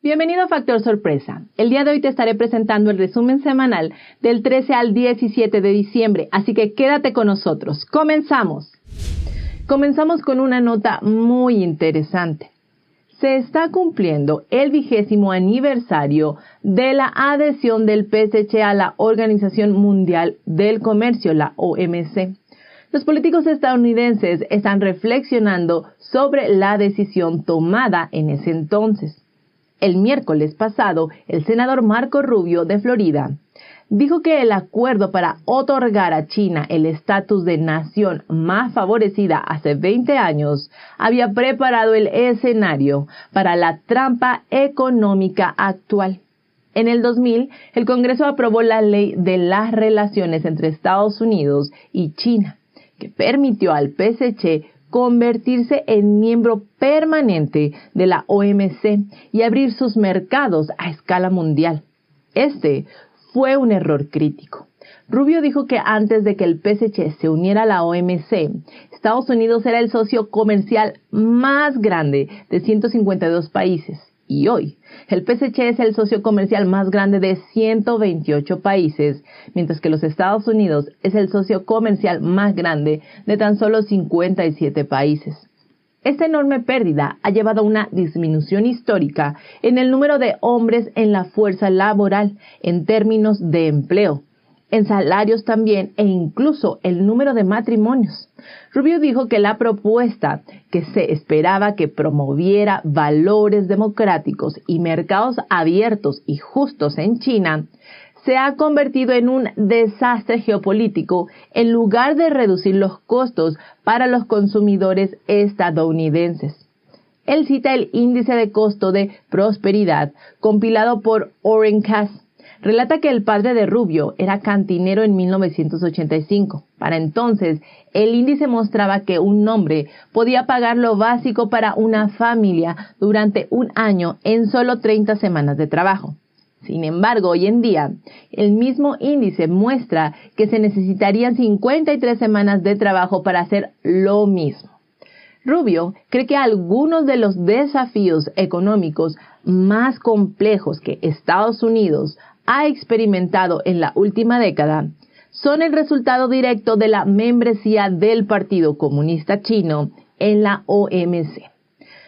Bienvenido a Factor Sorpresa. El día de hoy te estaré presentando el resumen semanal del 13 al 17 de diciembre, así que quédate con nosotros. ¡Comenzamos! Comenzamos con una nota muy interesante. Se está cumpliendo el 20º aniversario de la adhesión del PSC a la Organización Mundial del Comercio, la OMC. Los políticos estadounidenses están reflexionando sobre la decisión tomada en ese entonces. El miércoles pasado, el senador Marco Rubio de Florida dijo que el acuerdo para otorgar a China el estatus de nación más favorecida hace 20 años había preparado el escenario para la trampa económica actual. En el 2000, el Congreso aprobó la Ley de las Relaciones entre Estados Unidos y China, que permitió al PSC convertirse en miembro permanente de la OMC y abrir sus mercados a escala mundial. Este fue un error crítico. Rubio dijo que antes de que el PSC se uniera a la OMC, Estados Unidos era el socio comercial más grande de 152 países. Y hoy, el PSC es el socio comercial más grande de 128 países, mientras que los Estados Unidos es el socio comercial más grande de tan solo 57 países. Esta enorme pérdida ha llevado a una disminución histórica en el número de hombres en la fuerza laboral en términos de empleo, en salarios también e incluso el número de matrimonios. Rubio dijo que la propuesta, que se esperaba que promoviera valores democráticos y mercados abiertos y justos en China, se ha convertido en un desastre geopolítico en lugar de reducir los costos para los consumidores estadounidenses. Él cita el índice de costo de prosperidad compilado por Oren Cass. Relata que el padre de Rubio era cantinero en 1985. Para entonces, el índice mostraba que un hombre podía pagar lo básico para una familia durante un año en solo 30 semanas de trabajo. Sin embargo, hoy en día, el mismo índice muestra que se necesitarían 53 semanas de trabajo para hacer lo mismo. Rubio cree que algunos de los desafíos económicos más complejos que Estados Unidos ha experimentado en la última década son el resultado directo de la membresía del Partido Comunista Chino en la OMC.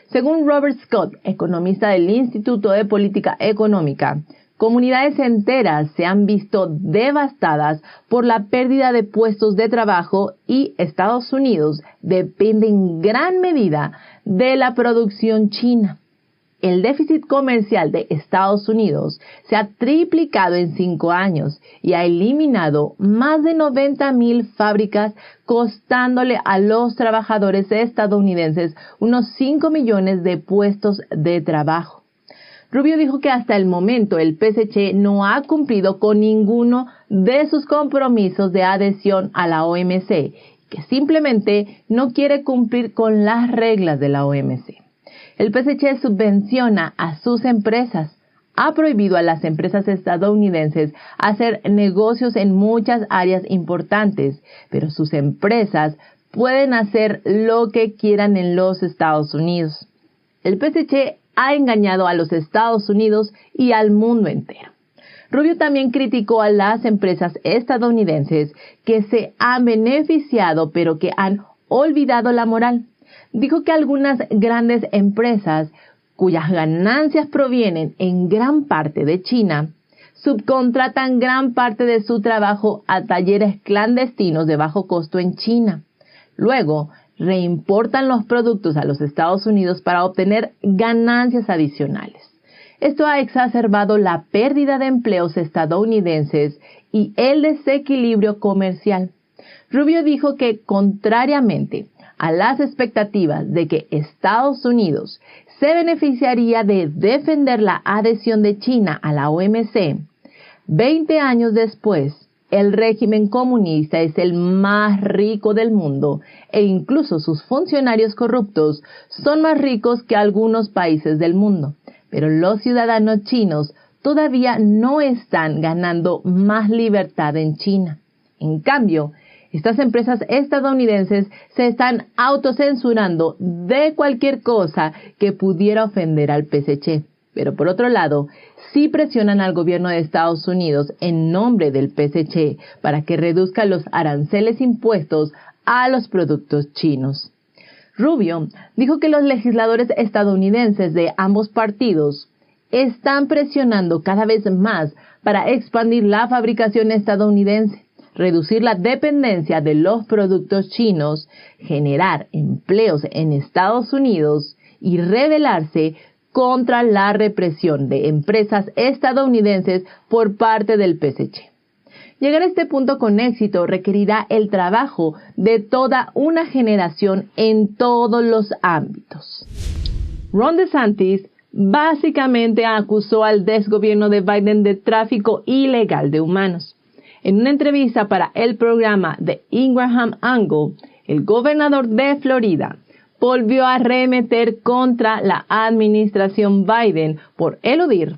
Según Robert Scott, economista del Instituto de Política Económica, comunidades enteras se han visto devastadas por la pérdida de puestos de trabajo y Estados Unidos depende en gran medida de la producción china. El déficit comercial de Estados Unidos se ha triplicado en 5 años y ha eliminado más de 90,000 fábricas, costándole a los trabajadores estadounidenses unos 5 millones de puestos de trabajo. Rubio dijo que hasta el momento el PSC no ha cumplido con ninguno de sus compromisos de adhesión a la OMC y que simplemente no quiere cumplir con las reglas de la OMC. El PSC subvenciona a sus empresas, ha prohibido a las empresas estadounidenses hacer negocios en muchas áreas importantes, pero sus empresas pueden hacer lo que quieran en los Estados Unidos. El PSC ha engañado a los Estados Unidos y al mundo entero. Rubio también criticó a las empresas estadounidenses que se han beneficiado pero que han olvidado la moral. Dijo que algunas grandes empresas, cuyas ganancias provienen en gran parte de China, subcontratan gran parte de su trabajo a talleres clandestinos de bajo costo en China. Luego, reimportan los productos a los Estados Unidos para obtener ganancias adicionales. Esto ha exacerbado la pérdida de empleos estadounidenses y el desequilibrio comercial. Rubio dijo que, contrariamente a las expectativas de que Estados Unidos se beneficiaría de defender la adhesión de China a la OMC, 20 años después, el régimen comunista es el más rico del mundo e incluso sus funcionarios corruptos son más ricos que algunos países del mundo. Pero los ciudadanos chinos todavía no están ganando más libertad en China. En cambio, estas empresas estadounidenses se están autocensurando de cualquier cosa que pudiera ofender al PSC. Pero por otro lado, sí presionan al gobierno de Estados Unidos en nombre del PSC para que reduzca los aranceles impuestos a los productos chinos. Rubio dijo que los legisladores estadounidenses de ambos partidos están presionando cada vez más para expandir la fabricación estadounidense, reducir la dependencia de los productos chinos, generar empleos en Estados Unidos y rebelarse contra la represión de empresas estadounidenses por parte del PSC. Llegar a este punto con éxito requerirá el trabajo de toda una generación en todos los ámbitos. Ron DeSantis básicamente acusó al desgobierno de Biden de tráfico ilegal de humanos. En una entrevista para el programa The Ingraham Angle, el gobernador de Florida volvió a arremeter contra la administración Biden por eludir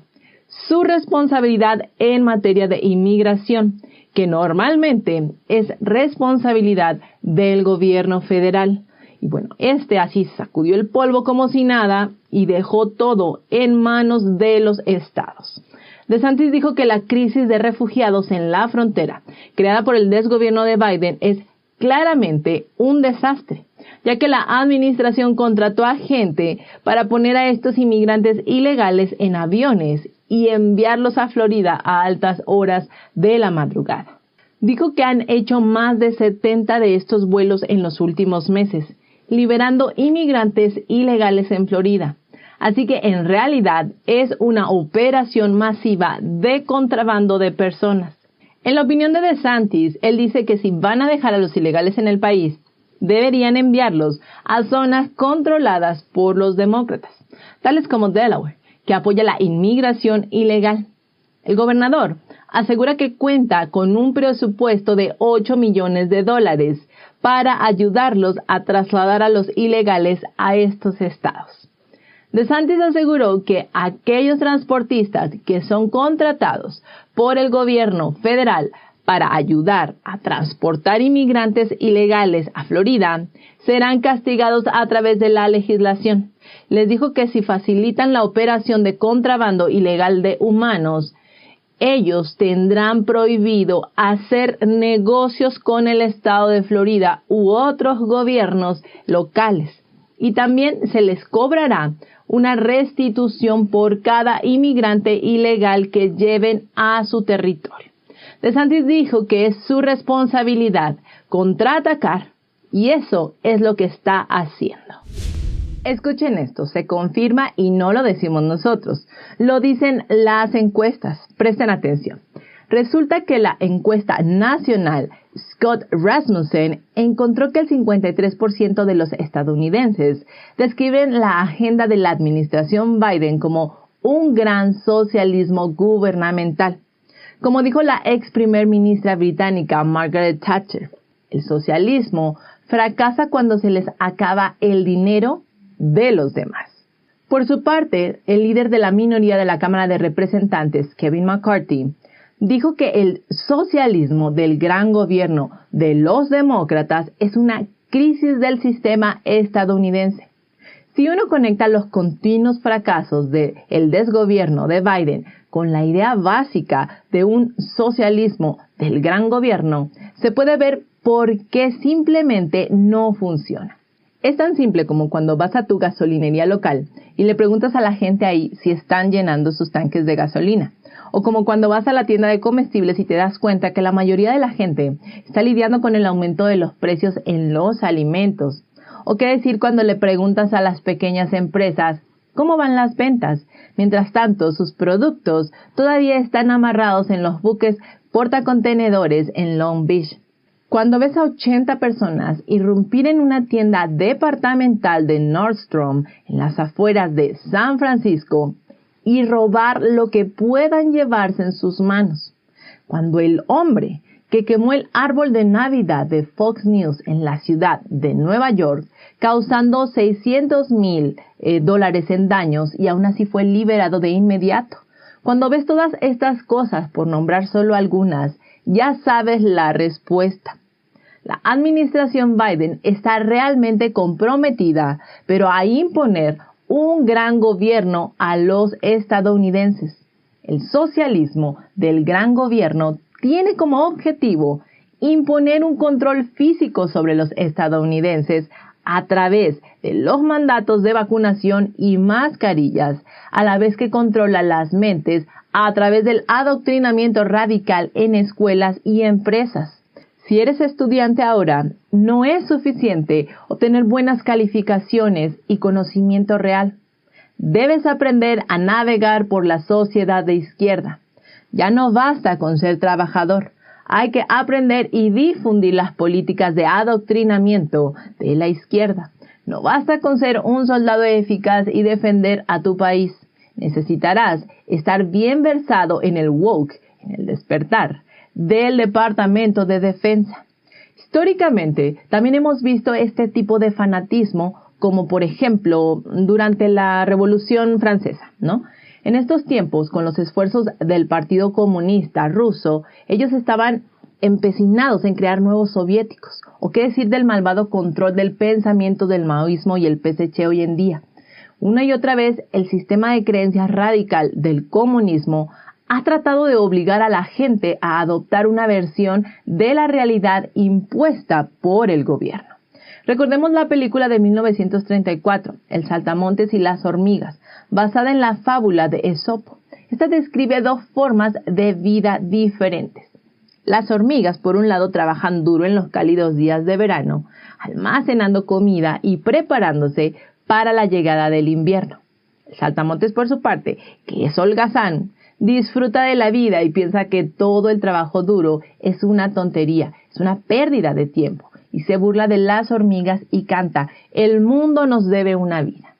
su responsabilidad en materia de inmigración, que normalmente es responsabilidad del gobierno federal. Y bueno, así sacudió el polvo como si nada y dejó todo en manos de los estados. DeSantis dijo que la crisis de refugiados en la frontera, creada por el desgobierno de Biden, es claramente un desastre, ya que la administración contrató a gente para poner a estos inmigrantes ilegales en aviones y enviarlos a Florida a altas horas de la madrugada. Dijo que han hecho más de 70 de estos vuelos en los últimos meses, liberando inmigrantes ilegales en Florida. Así que en realidad es una operación masiva de contrabando de personas. En la opinión de DeSantis, él dice que si van a dejar a los ilegales en el país, deberían enviarlos a zonas controladas por los demócratas, tales como Delaware, que apoya la inmigración ilegal. El gobernador asegura que cuenta con un presupuesto de $8 millones para ayudarlos a trasladar a los ilegales a estos estados. DeSantis aseguró que aquellos transportistas que son contratados por el gobierno federal para ayudar a transportar inmigrantes ilegales a Florida serán castigados a través de la legislación. Les dijo que si facilitan la operación de contrabando ilegal de humanos, ellos tendrán prohibido hacer negocios con el estado de Florida u otros gobiernos locales. Y también se les cobrará una restitución por cada inmigrante ilegal que lleven a su territorio. DeSantis dijo que es su responsabilidad contraatacar, y eso es lo que está haciendo. Escuchen esto, se confirma y no lo decimos nosotros, lo dicen las encuestas. Presten atención. Resulta que la encuesta nacional Scott Rasmussen encontró que el 53% de los estadounidenses describen la agenda de la administración Biden como un gran socialismo gubernamental. Como dijo la ex primer ministra británica Margaret Thatcher, el socialismo fracasa cuando se les acaba el dinero de los demás. Por su parte, el líder de la minoría de la Cámara de Representantes, Kevin McCarthy, dijo que el socialismo del gran gobierno de los demócratas es una crisis del sistema estadounidense. Si uno conecta los continuos fracasos del desgobierno de Biden con la idea básica de un socialismo del gran gobierno, se puede ver por qué simplemente no funciona. Es tan simple como cuando vas a tu gasolinería local y le preguntas a la gente ahí si están llenando sus tanques de gasolina. O como cuando vas a la tienda de comestibles y te das cuenta que la mayoría de la gente está lidiando con el aumento de los precios en los alimentos. O qué decir cuando le preguntas a las pequeñas empresas cómo van las ventas. Mientras tanto, sus productos todavía están amarrados en los buques portacontenedores en Long Beach. Cuando ves a 80 personas irrumpir en una tienda departamental de Nordstrom en las afueras de San Francisco y robar lo que puedan llevarse en sus manos. Cuando el hombre que quemó el árbol de Navidad de Fox News en la ciudad de Nueva York, causando $600,000 en daños y aún así fue liberado de inmediato. Cuando ves todas estas cosas, por nombrar solo algunas, ya sabes la respuesta. La administración Biden está realmente comprometida, pero a imponer un gran gobierno a los estadounidenses. El socialismo del gran gobierno tiene como objetivo imponer un control físico sobre los estadounidenses a través de los mandatos de vacunación y mascarillas, a la vez que controla las mentes a través del adoctrinamiento radical en escuelas y empresas. Si eres estudiante ahora, no es suficiente obtener buenas calificaciones y conocimiento real. Debes aprender a navegar por la sociedad de izquierda. Ya no basta con ser trabajador. Hay que aprender y difundir las políticas de adoctrinamiento de la izquierda. No basta con ser un soldado eficaz y defender a tu país. Necesitarás estar bien versado en el woke, en el despertar del Departamento de Defensa. Históricamente, también hemos visto este tipo de fanatismo, como por ejemplo durante la Revolución Francesa, ¿no? En estos tiempos, con los esfuerzos del Partido Comunista Ruso, ellos estaban empecinados en crear nuevos soviéticos, o qué decir del malvado control del pensamiento del maoísmo y el PSC hoy en día. Una y otra vez, el sistema de creencias radical del comunismo ha tratado de obligar a la gente a adoptar una versión de la realidad impuesta por el gobierno. Recordemos la película de 1934, El Saltamontes y las hormigas, basada en la fábula de Esopo. Esta describe dos formas de vida diferentes. Las hormigas, por un lado, trabajan duro en los cálidos días de verano, almacenando comida y preparándose para la llegada del invierno. El saltamontes, por su parte, que es holgazán, disfruta de la vida y piensa que todo el trabajo duro es una tontería, es una pérdida de tiempo, y se burla de las hormigas y canta: el mundo nos debe una vida.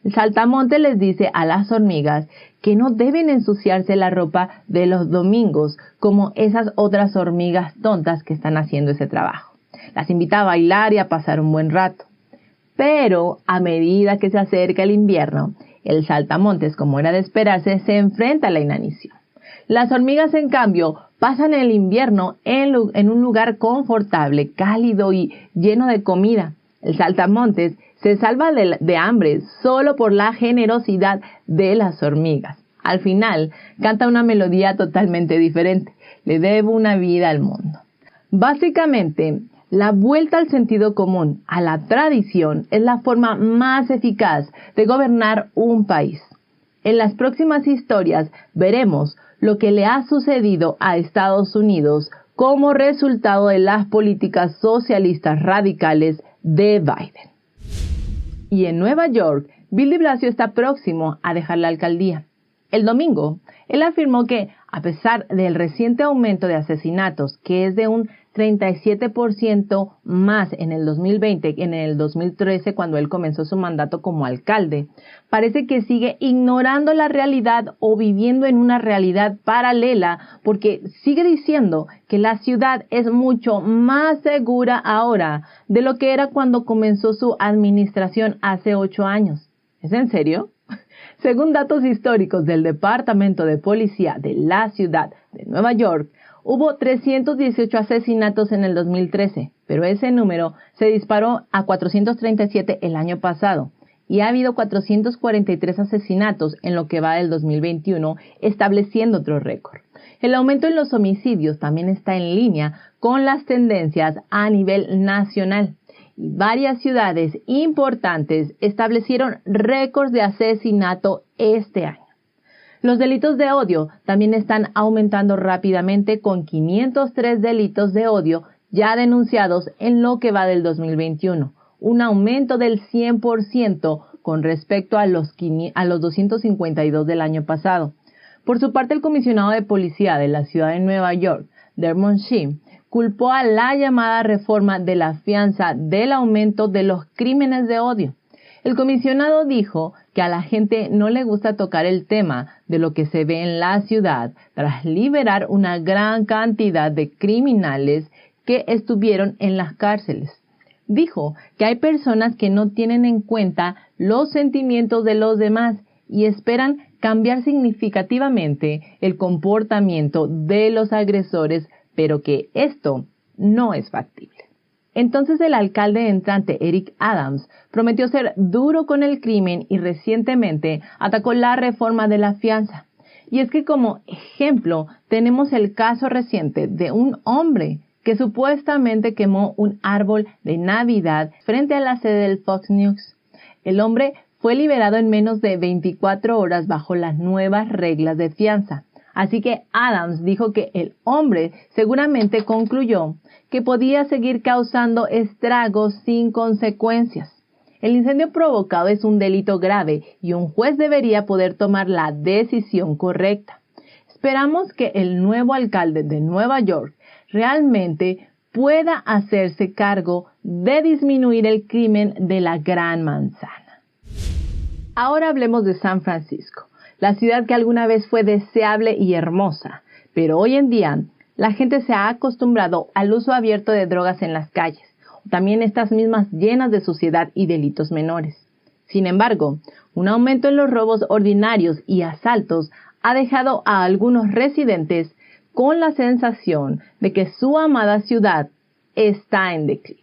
El saltamontes les dice a las hormigas que no deben ensuciarse la ropa de los domingos como esas otras hormigas tontas que están haciendo ese trabajo. Las invita a bailar y a pasar un buen rato. Pero a medida que se acerca el invierno, el saltamontes, como era de esperarse, se enfrenta a la inanición. Las hormigas, en cambio, pasan el invierno en un lugar confortable, cálido y lleno de comida. El saltamontes se salva de hambre solo por la generosidad de las hormigas. Al final, canta una melodía totalmente diferente: le debo una vida al mundo. Básicamente, la vuelta al sentido común, a la tradición, es la forma más eficaz de gobernar un país. En las próximas historias veremos lo que le ha sucedido a Estados Unidos como resultado de las políticas socialistas radicales de Biden. Y en Nueva York, Bill de Blasio está próximo a dejar la alcaldía. El domingo, él afirmó que, a pesar del reciente aumento de asesinatos, que es de un 37% más en el 2020 que en el 2013, cuando él comenzó su mandato como alcalde, parece que sigue ignorando la realidad o viviendo en una realidad paralela, porque sigue diciendo que la ciudad es mucho más segura ahora de lo que era cuando comenzó su administración hace 8 años. ¿Es en serio? Según datos históricos del Departamento de Policía de la ciudad de Nueva York, hubo 318 asesinatos en el 2013, pero ese número se disparó a 437 el año pasado, y ha habido 443 asesinatos en lo que va del 2021, estableciendo otro récord. El aumento en los homicidios también está en línea con las tendencias a nivel nacional. Y varias ciudades importantes establecieron récords de asesinato este año. Los delitos de odio también están aumentando rápidamente, con 503 delitos de odio ya denunciados en lo que va del 2021, un aumento del 100% con respecto a los 252 del año pasado. Por su parte, el comisionado de policía de la ciudad de Nueva York, Dermot Sheen, culpó a la llamada reforma de la fianza del aumento de los crímenes de odio. El comisionado dijo que a la gente no le gusta tocar el tema de lo que se ve en la ciudad tras liberar una gran cantidad de criminales que estuvieron en las cárceles. Dijo que hay personas que no tienen en cuenta los sentimientos de los demás y esperan cambiar significativamente el comportamiento de los agresores, pero que esto no es factible. Entonces el alcalde entrante Eric Adams prometió ser duro con el crimen y recientemente atacó la reforma de la fianza. Y es que como ejemplo tenemos el caso reciente de un hombre que supuestamente quemó un árbol de Navidad frente a la sede del Fox News. El hombre fue liberado en menos de 24 horas bajo las nuevas reglas de fianza. Así que Adams dijo que el hombre seguramente concluyó que podía seguir causando estragos sin consecuencias. El incendio provocado es un delito grave y un juez debería poder tomar la decisión correcta. Esperamos que el nuevo alcalde de Nueva York realmente pueda hacerse cargo de disminuir el crimen de la Gran Manzana. Ahora hablemos de San Francisco, la ciudad que alguna vez fue deseable y hermosa, pero hoy en día la gente se ha acostumbrado al uso abierto de drogas en las calles, también estas mismas llenas de suciedad y delitos menores. Sin embargo, un aumento en los robos ordinarios y asaltos ha dejado a algunos residentes con la sensación de que su amada ciudad está en declive.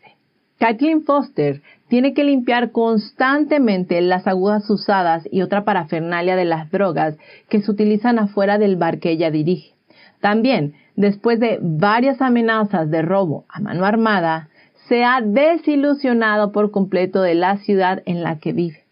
Kathleen Foster tiene que limpiar constantemente las agujas usadas y otra parafernalia de las drogas que se utilizan afuera del bar que ella dirige. También, después de varias amenazas de robo a mano armada, se ha desilusionado por completo de la ciudad en la que vive.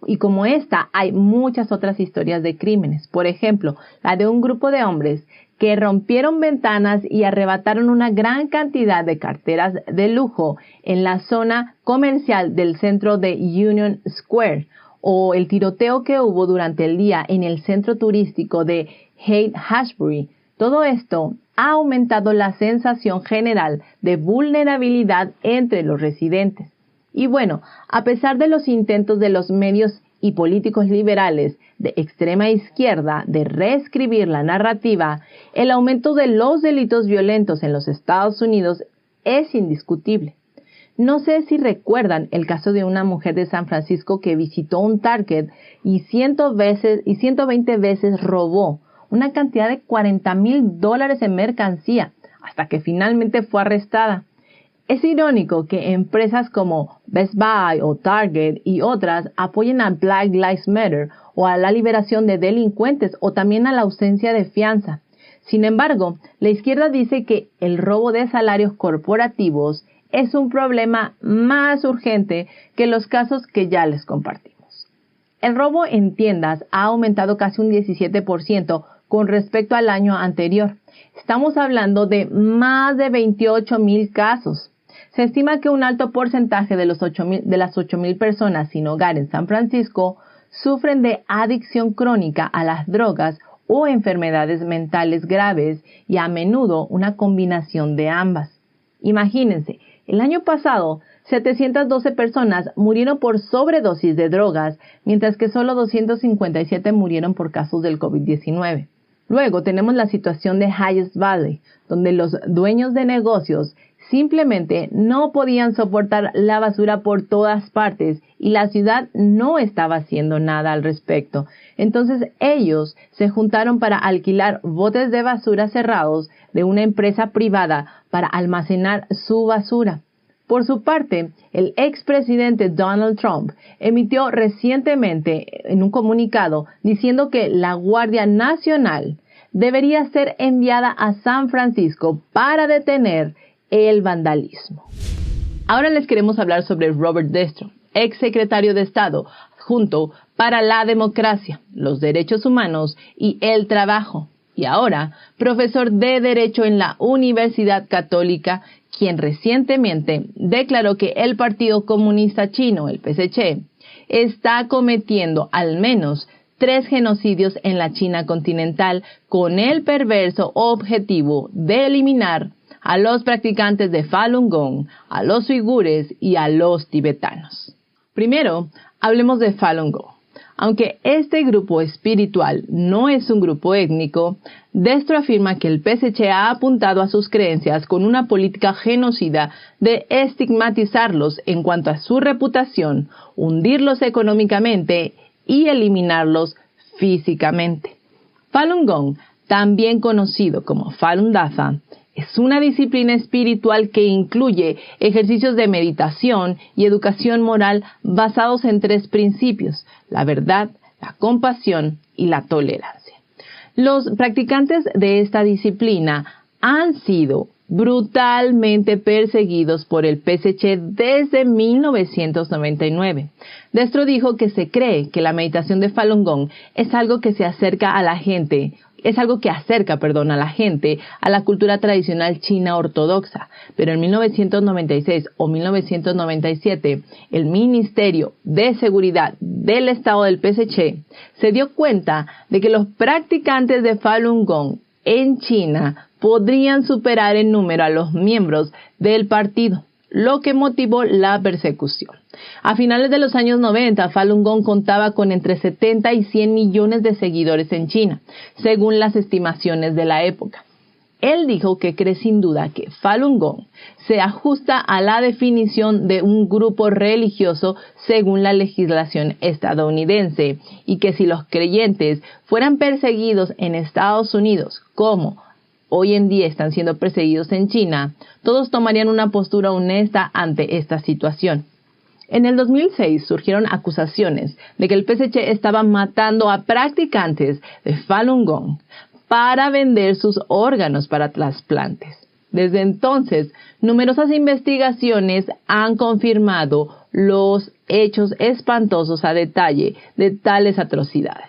Y como esta, hay muchas otras historias de crímenes. Por ejemplo, la de un grupo de hombres que rompieron ventanas y arrebataron una gran cantidad de carteras de lujo en la zona comercial del centro de Union Square, o el tiroteo que hubo durante el día en el centro turístico de Haight-Ashbury. Todo esto ha aumentado la sensación general de vulnerabilidad entre los residentes. Y bueno, a pesar de los intentos de los medios y políticos liberales de extrema izquierda de reescribir la narrativa, el aumento de los delitos violentos en los Estados Unidos es indiscutible. No sé si recuerdan el caso de una mujer de San Francisco que visitó un Target y 120 veces robó una cantidad de $40,000 en mercancía, hasta que finalmente fue arrestada. Es irónico que empresas como Best Buy o Target y otras apoyen a Black Lives Matter o a la liberación de delincuentes o también a la ausencia de fianza. Sin embargo, la izquierda dice que el robo de salarios corporativos es un problema más urgente que los casos que ya les compartimos. El robo en tiendas ha aumentado casi un 17% con respecto al año anterior. Estamos hablando de más de 28,000 casos. Se estima que un alto porcentaje de las 8,000 personas sin hogar en San Francisco sufren de adicción crónica a las drogas o enfermedades mentales graves y a menudo una combinación de ambas. Imagínense, el año pasado 712 personas murieron por sobredosis de drogas, mientras que solo 257 murieron por casos del COVID-19. Luego tenemos la situación de Hayes Valley, donde los dueños de negocios simplemente no podían soportar la basura por todas partes y la ciudad no estaba haciendo nada al respecto. Entonces ellos se juntaron para alquilar botes de basura cerrados de una empresa privada para almacenar su basura. Por su parte, el expresidente Donald Trump emitió recientemente en un comunicado diciendo que la Guardia Nacional debería ser enviada a San Francisco para detener el vandalismo. Ahora les queremos hablar sobre Robert Destro, ex secretario de Estado adjunto para la democracia, los derechos humanos y el trabajo, y ahora profesor de Derecho en la Universidad Católica, quien recientemente declaró que el Partido Comunista Chino, el PCC, está cometiendo al menos 3 genocidios en la China continental con el perverso objetivo de eliminar a los practicantes de Falun Gong, a los uigures y a los tibetanos. Primero, hablemos de Falun Gong. Aunque este grupo espiritual no es un grupo étnico, Destro afirma que el PSC ha apuntado a sus creencias con una política genocida de estigmatizarlos en cuanto a su reputación, hundirlos económicamente y eliminarlos físicamente. Falun Gong, también conocido como Falun Dafa, Es una disciplina espiritual que incluye ejercicios de meditación y educación moral basados en 3 principios: la verdad, la compasión y la tolerancia. Los practicantes de esta disciplina han sido brutalmente perseguidos por el PSC desde 1999. Destro dijo que se cree que la meditación de Falun Gong es algo que acerca a la gente a la cultura tradicional china ortodoxa, pero en 1996 o 1997 el Ministerio de Seguridad del Estado del PSC se dio cuenta de que los practicantes de Falun Gong en China podrían superar en número a los miembros del partido, lo que motivó la persecución. A finales de los años 90, Falun Gong contaba con entre 70 y 100 millones de seguidores en China, según las estimaciones de la época. Él dijo que cree sin duda que Falun Gong se ajusta a la definición de un grupo religioso según la legislación estadounidense y que si los creyentes fueran perseguidos en Estados Unidos, como hoy en día están siendo perseguidos en China, todos tomarían una postura honesta ante esta situación. En el 2006 surgieron acusaciones de que el PSC estaba matando a practicantes de Falun Gong para vender sus órganos para trasplantes. Desde entonces, numerosas investigaciones han confirmado los hechos espantosos a detalle de tales atrocidades.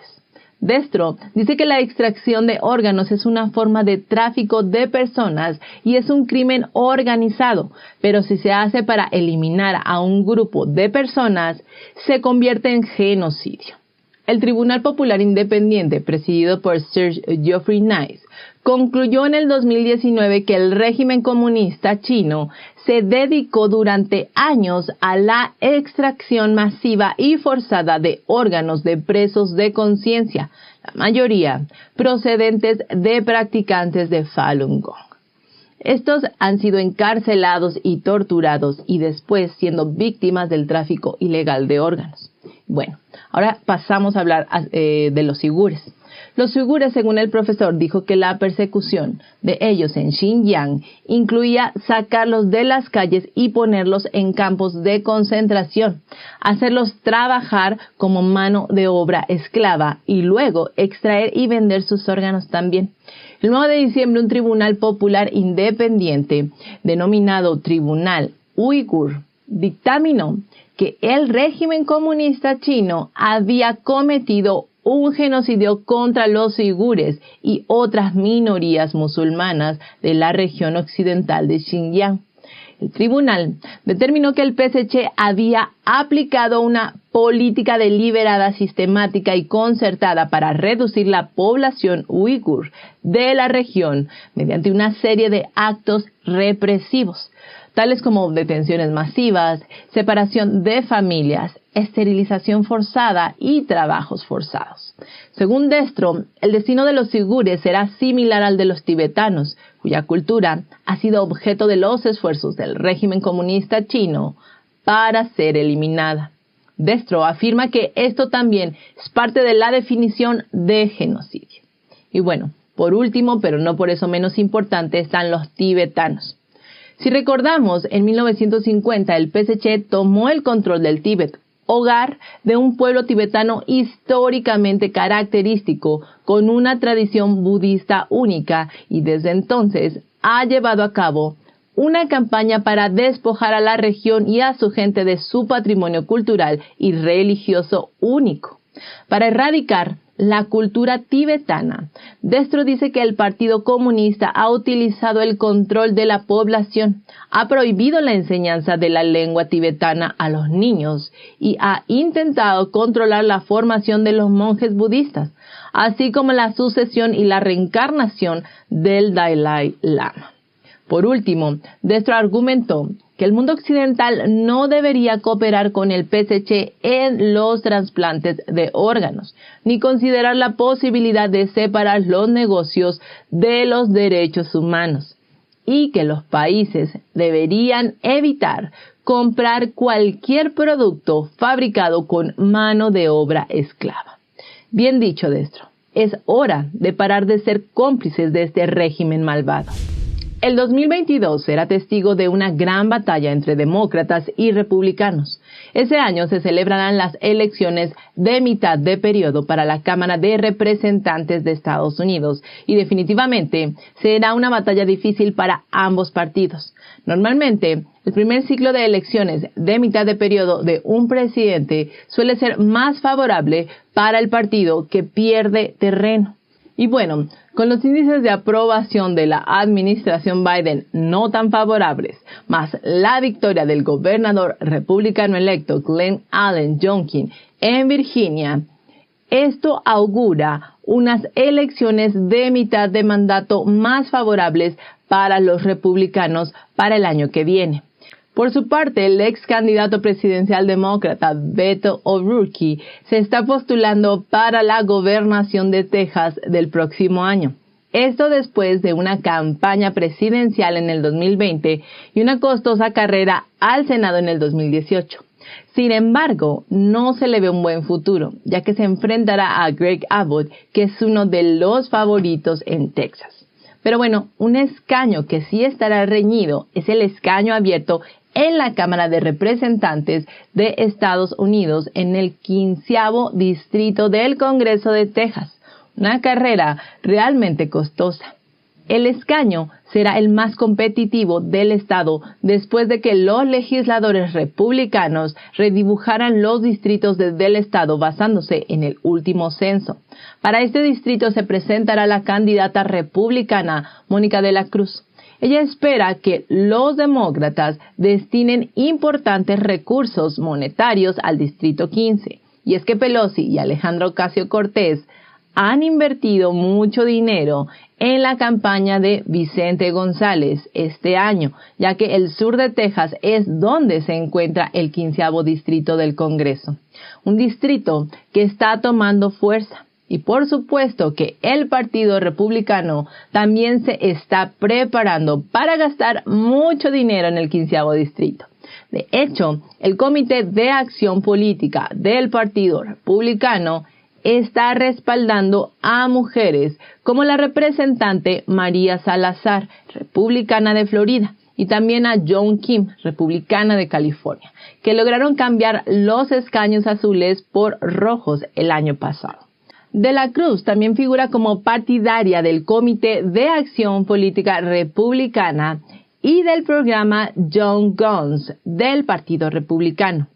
Destro dice que la extracción de órganos es una forma de tráfico de personas y es un crimen organizado, pero si se hace para eliminar a un grupo de personas, se convierte en genocidio. El Tribunal Popular Independiente, presidido por Sir Geoffrey Nice, concluyó en el 2019 que el régimen comunista chino se dedicó durante años a la extracción masiva y forzada de órganos de presos de conciencia, la mayoría procedentes de practicantes de Falun Gong. Estos han sido encarcelados y torturados y después siendo víctimas del tráfico ilegal de órganos. Bueno, ahora pasamos a hablar de los uigures. Los uigures, según el profesor, dijo que la persecución de ellos en Xinjiang incluía sacarlos de las calles y ponerlos en campos de concentración, hacerlos trabajar como mano de obra esclava y luego extraer y vender sus órganos también. El 9 de diciembre, un tribunal popular independiente, denominado Tribunal Uigur, dictaminó que el régimen comunista chino había cometido un genocidio contra los uigures y otras minorías musulmanas de la región occidental de Xinjiang. El tribunal determinó que el PSC había aplicado una política deliberada, sistemática y concertada para reducir la población uigur de la región mediante una serie de actos represivos, tales como detenciones masivas, separación de familias, esterilización forzada y trabajos forzados. Según Destro, el destino de los uigures será similar al de los tibetanos, cuya cultura ha sido objeto de los esfuerzos del régimen comunista chino para ser eliminada. Destro afirma que esto también es parte de la definición de genocidio. Y bueno, por último, pero no por eso menos importante, están los tibetanos. Si recordamos, en 1950 el PSC tomó el control del Tíbet, hogar de un pueblo tibetano históricamente característico, con una tradición budista única, y desde entonces ha llevado a cabo una campaña para despojar a la región y a su gente de su patrimonio cultural y religioso único. Para erradicar la cultura tibetana, Destro dice que el Partido Comunista ha utilizado el control de la población, ha prohibido la enseñanza de la lengua tibetana a los niños y ha intentado controlar la formación de los monjes budistas, así como la sucesión y la reencarnación del Dalai Lama. Por último, Destro argumentó que el mundo occidental no debería cooperar con el PSC en los trasplantes de órganos, ni considerar la posibilidad de separar los negocios de los derechos humanos, y que los países deberían evitar comprar cualquier producto fabricado con mano de obra esclava. Bien dicho, Destro, es hora de parar de ser cómplices de este régimen malvado. El 2022 será testigo de una gran batalla entre demócratas y republicanos. Ese año se celebrarán las elecciones de mitad de periodo para la Cámara de Representantes de Estados Unidos y definitivamente será una batalla difícil para ambos partidos. Normalmente, el primer ciclo de elecciones de mitad de periodo de un presidente suele ser más favorable para el partido que pierde terreno. Y bueno, con los índices de aprobación de la administración Biden no tan favorables, más la victoria del gobernador republicano electo Glenn Allen Youngkin en Virginia, esto augura unas elecciones de mitad de mandato más favorables para los republicanos para el año que viene. Por su parte, el ex candidato presidencial demócrata Beto O'Rourke se está postulando para la gobernación de Texas del próximo año. Esto después de una campaña presidencial en el 2020 y una costosa carrera al Senado en el 2018. Sin embargo, no se le ve un buen futuro, ya que se enfrentará a Greg Abbott, que es uno de los favoritos en Texas. Pero bueno, un escaño que sí estará reñido es el escaño abierto en la Cámara de Representantes de Estados Unidos en el 15º distrito del Congreso de Texas, una carrera realmente costosa. El escaño será el más competitivo del estado después de que los legisladores republicanos redibujaran los distritos del estado basándose en el último censo. Para este distrito se presentará la candidata republicana Mónica de la Cruz. Ella espera que los demócratas destinen importantes recursos monetarios al Distrito 15. Y es que Pelosi y Alejandro Ocasio-Cortez han invertido mucho dinero en la campaña de Vicente González este año, ya que el sur de Texas es donde se encuentra el 15º distrito del Congreso. Un distrito que está tomando fuerza. Y por supuesto que el Partido Republicano también se está preparando para gastar mucho dinero en el 15º distrito. De hecho, el Comité de Acción Política del Partido Republicano está respaldando a mujeres como la representante María Salazar, republicana de Florida, y también a Joan Kim, republicana de California, que lograron cambiar los escaños azules por rojos el año pasado. De la Cruz también figura como partidaria del Comité de Acción Política Republicana y del programa Young Guns del Partido Republicano.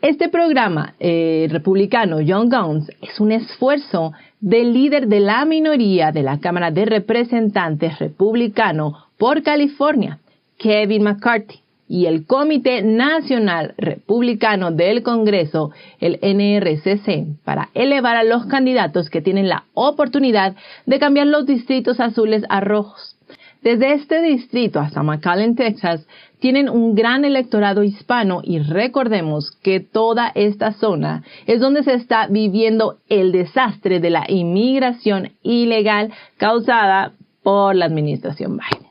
Este programa republicano, Young Guns, es un esfuerzo del líder de la minoría de la Cámara de Representantes republicano por California, Kevin McCarthy, y el Comité Nacional Republicano del Congreso, el NRCC, para elevar a los candidatos que tienen la oportunidad de cambiar los distritos azules a rojos. Desde este distrito hasta McAllen, Texas, tienen un gran electorado hispano y recordemos que toda esta zona es donde se está viviendo el desastre de la inmigración ilegal causada por la administración Biden.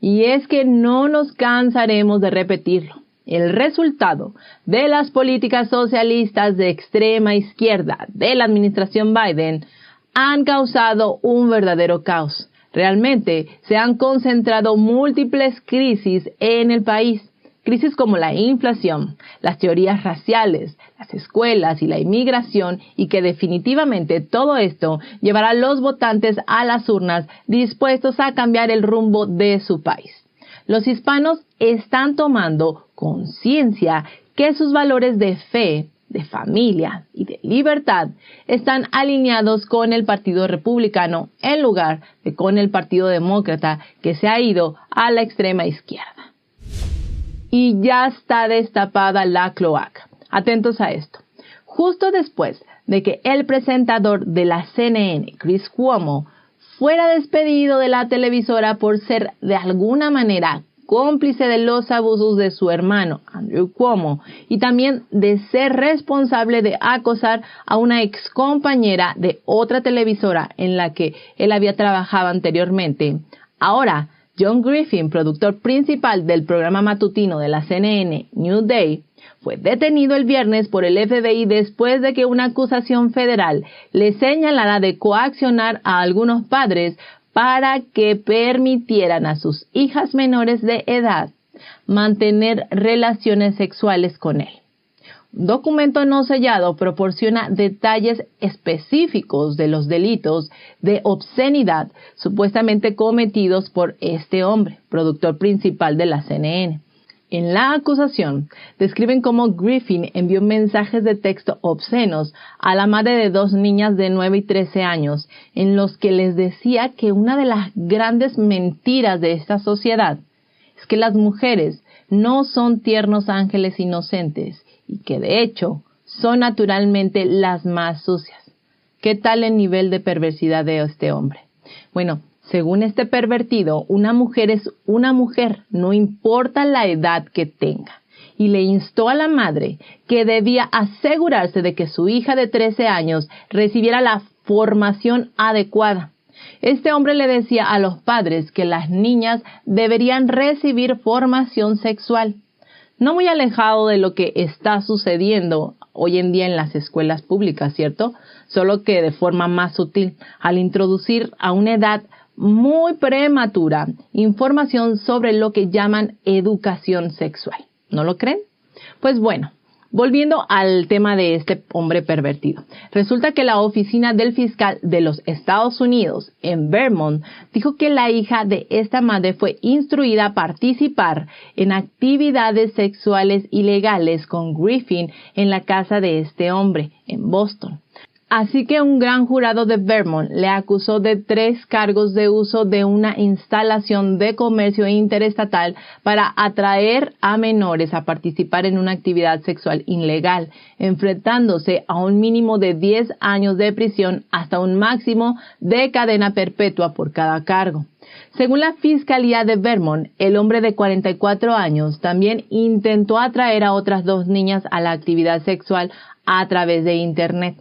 Y es que no nos cansaremos de repetirlo. El resultado de las políticas socialistas de extrema izquierda de la administración Biden han causado un verdadero caos. Realmente se han concentrado múltiples crisis en el país. Crisis como la inflación, las teorías raciales, las escuelas y la inmigración, y que definitivamente todo esto llevará a los votantes a las urnas dispuestos a cambiar el rumbo de su país. Los hispanos están tomando conciencia que sus valores de fe, de familia y de libertad están alineados con el Partido Republicano en lugar de con el Partido Demócrata, que se ha ido a la extrema izquierda. Y ya está destapada la cloaca. Atentos a esto. Justo después de que el presentador de la CNN, Chris Cuomo, fuera despedido de la televisora por ser de alguna manera cómplice de los abusos de su hermano, Andrew Cuomo, y también de ser responsable de acosar a una excompañera de otra televisora en la que él había trabajado anteriormente. Ahora, John Griffin, productor principal del programa matutino de la CNN New Day, fue detenido el viernes por el FBI después de que una acusación federal le señalara de coaccionar a algunos padres para que permitieran a sus hijas menores de edad mantener relaciones sexuales con él. Un documento no sellado proporciona detalles específicos de los delitos de obscenidad supuestamente cometidos por este hombre, productor principal de la CNN. En la acusación, describen cómo Griffin envió mensajes de texto obscenos a la madre de 2 niñas de 9 y 13 años, en los que les decía que una de las grandes mentiras de esta sociedad es que las mujeres no son tiernos ángeles inocentes y que de hecho son naturalmente las más sucias. ¿Qué tal el nivel de perversidad de este hombre? Bueno, según este pervertido, una mujer es una mujer, no importa la edad que tenga. Y le instó a la madre que debía asegurarse de que su hija de 13 años recibiera la formación adecuada. Este hombre le decía a los padres que las niñas deberían recibir formación sexual. No muy alejado de lo que está sucediendo hoy en día en las escuelas públicas, ¿cierto? Solo que de forma más sutil, al introducir a una edad muy prematura información sobre lo que llaman educación sexual. ¿No lo creen? Pues bueno, volviendo al tema de este hombre pervertido. Resulta que la oficina del fiscal de los Estados Unidos en Vermont dijo que la hija de esta madre fue instruida a participar en actividades sexuales ilegales con Griffin en la casa de este hombre en Boston. Así que un gran jurado de Vermont le acusó de 3 cargos de uso de una instalación de comercio interestatal para atraer a menores a participar en una actividad sexual ilegal, enfrentándose a un mínimo de 10 años de prisión hasta un máximo de cadena perpetua por cada cargo. Según la Fiscalía de Vermont, el hombre de 44 años también intentó atraer a otras 2 niñas a la actividad sexual a través de Internet.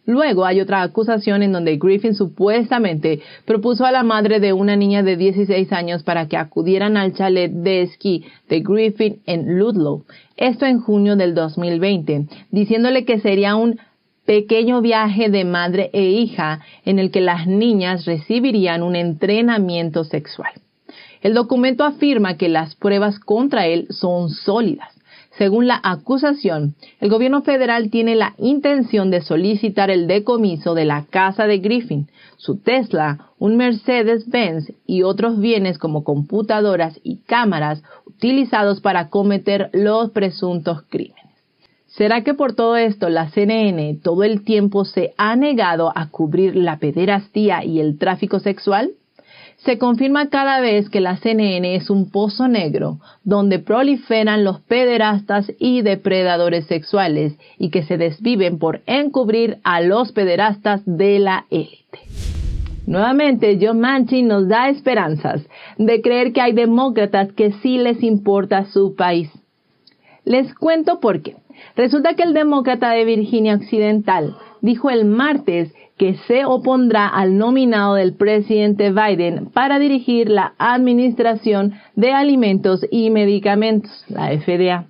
Luego hay otra acusación en donde Griffin supuestamente propuso a la madre de una niña de 16 años para que acudieran al chalet de esquí de Griffin en Ludlow, esto en junio del 2020, diciéndole que sería un pequeño viaje de madre e hija en el que las niñas recibirían un entrenamiento sexual. El documento afirma que las pruebas contra él son sólidas. Según la acusación, el gobierno federal tiene la intención de solicitar el decomiso de la casa de Griffin, su Tesla, un Mercedes-Benz y otros bienes como computadoras y cámaras utilizados para cometer los presuntos crímenes. ¿Será que por todo esto la CNN todo el tiempo se ha negado a cubrir la pederastía y el tráfico sexual? Se confirma cada vez que la CNN es un pozo negro donde proliferan los pederastas y depredadores sexuales y que se desviven por encubrir a los pederastas de la élite. Nuevamente, Joe Manchin nos da esperanzas de creer que hay demócratas que sí les importa su país. Les cuento por qué. Resulta que el demócrata de Virginia Occidental dijo el martes que se opondrá al nominado del presidente Biden para dirigir la Administración de Alimentos y Medicamentos, la FDA,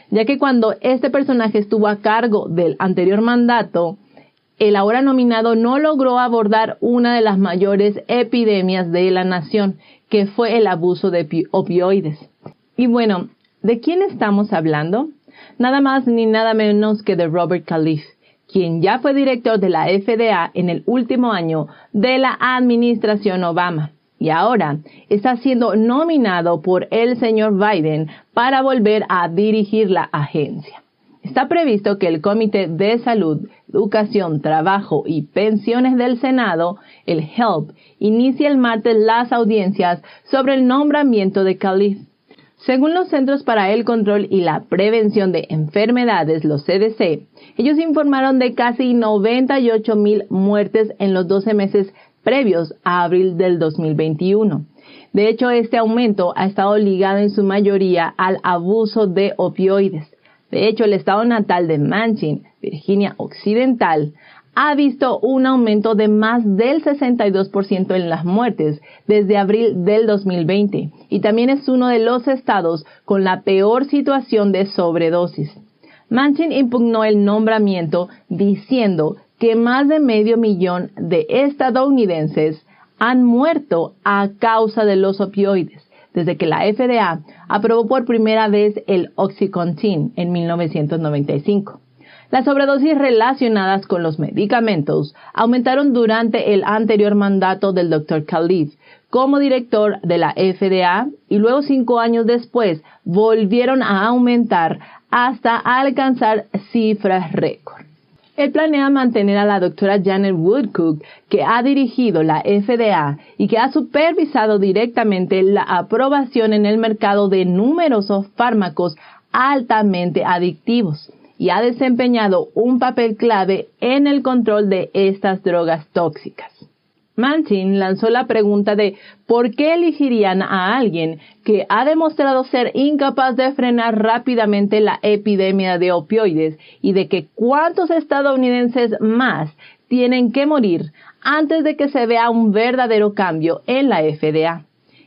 ya que cuando este personaje estuvo a cargo del anterior mandato, el ahora nominado no logró abordar una de las mayores epidemias de la nación, que fue el abuso de opioides. Y bueno, ¿de quién estamos hablando? Nada más ni nada menos que de Robert Califf, quien ya fue director de la FDA en el último año de la administración Obama y ahora está siendo nominado por el señor Biden para volver a dirigir la agencia. Está previsto que el Comité de Salud, Educación, Trabajo y Pensiones del Senado, el HELP, inicie el martes las audiencias sobre el nombramiento de Califf. Según los Centros para el Control y la Prevención de Enfermedades, los CDC, ellos informaron de casi 98,000 muertes en los 12 meses previos a abril del 2021. De hecho, este aumento ha estado ligado en su mayoría al abuso de opioides. De hecho, el estado natal de Manchin, Virginia Occidental, ha visto un aumento de más del 62% en las muertes desde abril del 2020 y también es uno de los estados con la peor situación de sobredosis. Manchin impugnó el nombramiento diciendo que más de 500,000 de estadounidenses han muerto a causa de los opioides, desde que la FDA aprobó por primera vez el OxyContin en 1995. Las sobredosis relacionadas con los medicamentos aumentaron durante el anterior mandato del Dr. Khalif como director de la FDA y luego 5 años después volvieron a aumentar hasta alcanzar cifras récord. Él planea mantener a la doctora Janet Woodcock, que ha dirigido la FDA y que ha supervisado directamente la aprobación en el mercado de numerosos fármacos altamente adictivos y ha desempeñado un papel clave en el control de estas drogas tóxicas. Manchin lanzó la pregunta de por qué elegirían a alguien que ha demostrado ser incapaz de frenar rápidamente la epidemia de opioides y de que cuántos estadounidenses más tienen que morir antes de que se vea un verdadero cambio en la FDA.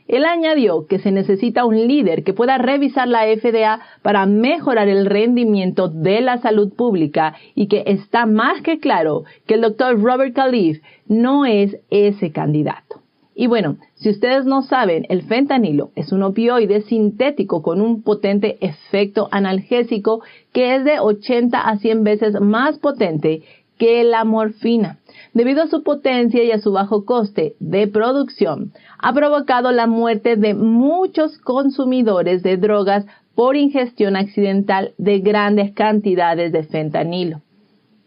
Él añadió que se necesita un líder que pueda revisar la FDA para mejorar el rendimiento de la salud pública y que está más que claro que el Dr. Robert Khalif no es ese candidato. Y bueno, si ustedes no saben, el fentanilo es un opioide sintético con un potente efecto analgésico que es de 80 a 100 veces más potente que la morfina. Debido a su potencia y a su bajo coste de producción, ha provocado la muerte de muchos consumidores de drogas por ingestión accidental de grandes cantidades de fentanilo.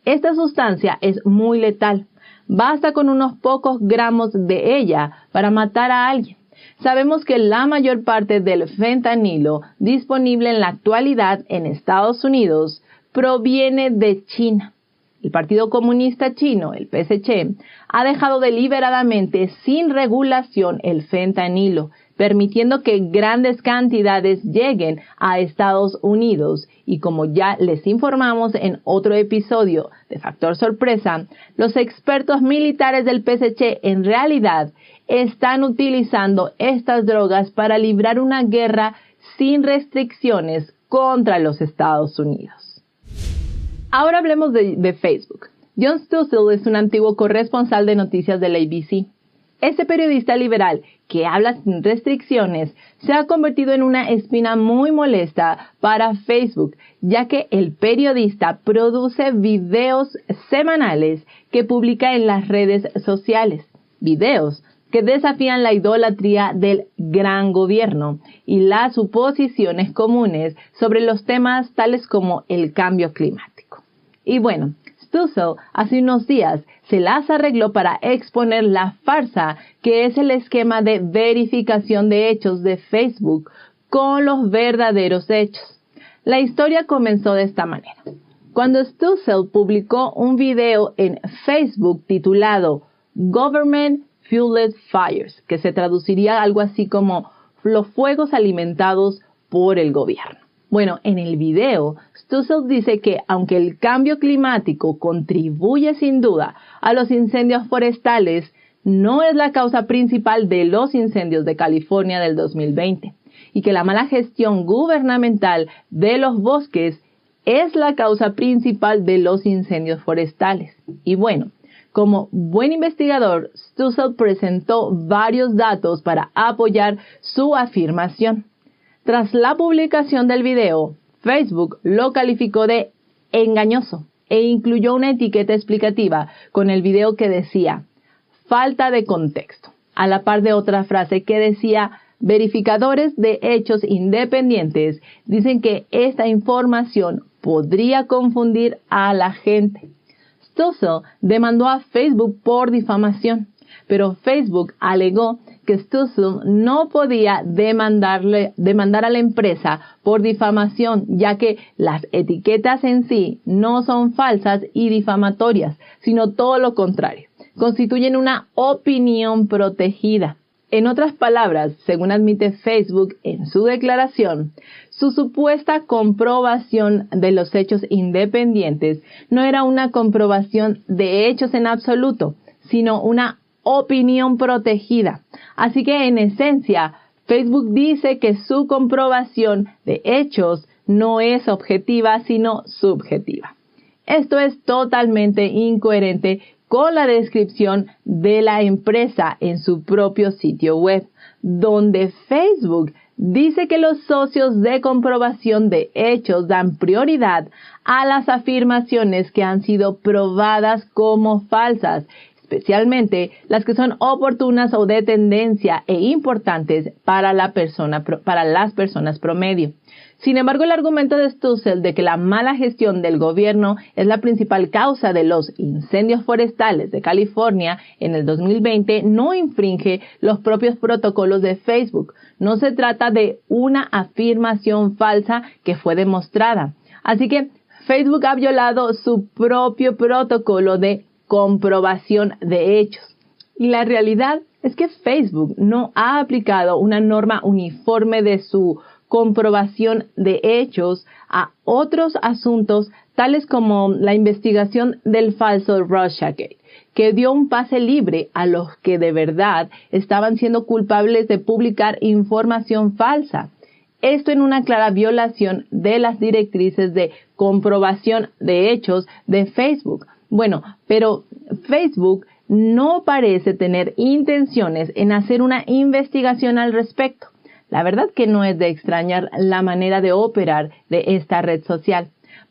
Esta sustancia es muy letal. Basta con unos pocos gramos de ella para matar a alguien. Sabemos que la mayor parte del fentanilo disponible en la actualidad en Estados Unidos proviene de China. El Partido Comunista Chino, el PSC, ha dejado deliberadamente sin regulación el fentanilo, permitiendo que grandes cantidades lleguen a Estados Unidos. Y como ya les informamos en otro episodio de Factor Sorpresa, los expertos militares del PSC en realidad están utilizando estas drogas para librar una guerra sin restricciones contra los Estados Unidos. Ahora hablemos de Facebook. John Stossel es un antiguo corresponsal de noticias del ABC. Este periodista liberal que habla sin restricciones se ha convertido en una espina muy molesta para Facebook, ya que el periodista produce videos semanales que publica en las redes sociales. Videos que desafían la idolatría del gran gobierno y las suposiciones comunes sobre los temas tales como el cambio climático. Y bueno, Stossel hace unos días se las arregló para exponer la farsa que es el esquema de verificación de hechos de Facebook con los verdaderos hechos. La historia comenzó de esta manera. Cuando Stossel publicó un video en Facebook titulado Government Fueled Fires, que se traduciría algo así como los fuegos alimentados por el gobierno. Bueno, en el video, Stossel dice que aunque el cambio climático contribuye sin duda a los incendios forestales, no es la causa principal de los incendios de California del 2020 y que la mala gestión gubernamental de los bosques es la causa principal de los incendios forestales. Y bueno, como buen investigador, Stossel presentó varios datos para apoyar su afirmación. Tras la publicación del video, Facebook lo calificó de engañoso e incluyó una etiqueta explicativa con el video que decía falta de contexto, a la par de otra frase que decía verificadores de hechos independientes dicen que esta información podría confundir a la gente. Stossel demandó a Facebook por difamación, pero Facebook alegó que Stossel no podía demandar a la empresa por difamación, ya que las etiquetas en sí no son falsas y difamatorias, sino todo lo contrario, constituyen una opinión protegida. En otras palabras, según admite Facebook en su declaración, su supuesta comprobación de los hechos independientes no era una comprobación de hechos en absoluto, sino una opinión protegida. Así que en esencia, Facebook dice que su comprobación de hechos no es objetiva, sino subjetiva. Esto es totalmente incoherente con la descripción de la empresa en su propio sitio web, donde Facebook dice que los socios de comprobación de hechos dan prioridad a las afirmaciones que han sido probadas como falsas, especialmente las que son oportunas o de tendencia e importantes para las personas promedio. Sin embargo, el argumento de Stussel de que la mala gestión del gobierno es la principal causa de los incendios forestales de California en el 2020 no infringe los propios protocolos de Facebook. No se trata de una afirmación falsa que fue demostrada. Así que Facebook ha violado su propio protocolo de comprobación de hechos. Y la realidad es que Facebook no ha aplicado una norma uniforme de su comprobación de hechos a otros asuntos tales como la investigación del falso Russiagate, que dio un pase libre a los que de verdad estaban siendo culpables de publicar información falsa. Esto en una clara violación de las directrices de comprobación de hechos de Facebook. Bueno, pero Facebook no parece tener intenciones en hacer una investigación al respecto. La verdad que no es de extrañar la manera de operar de esta red social.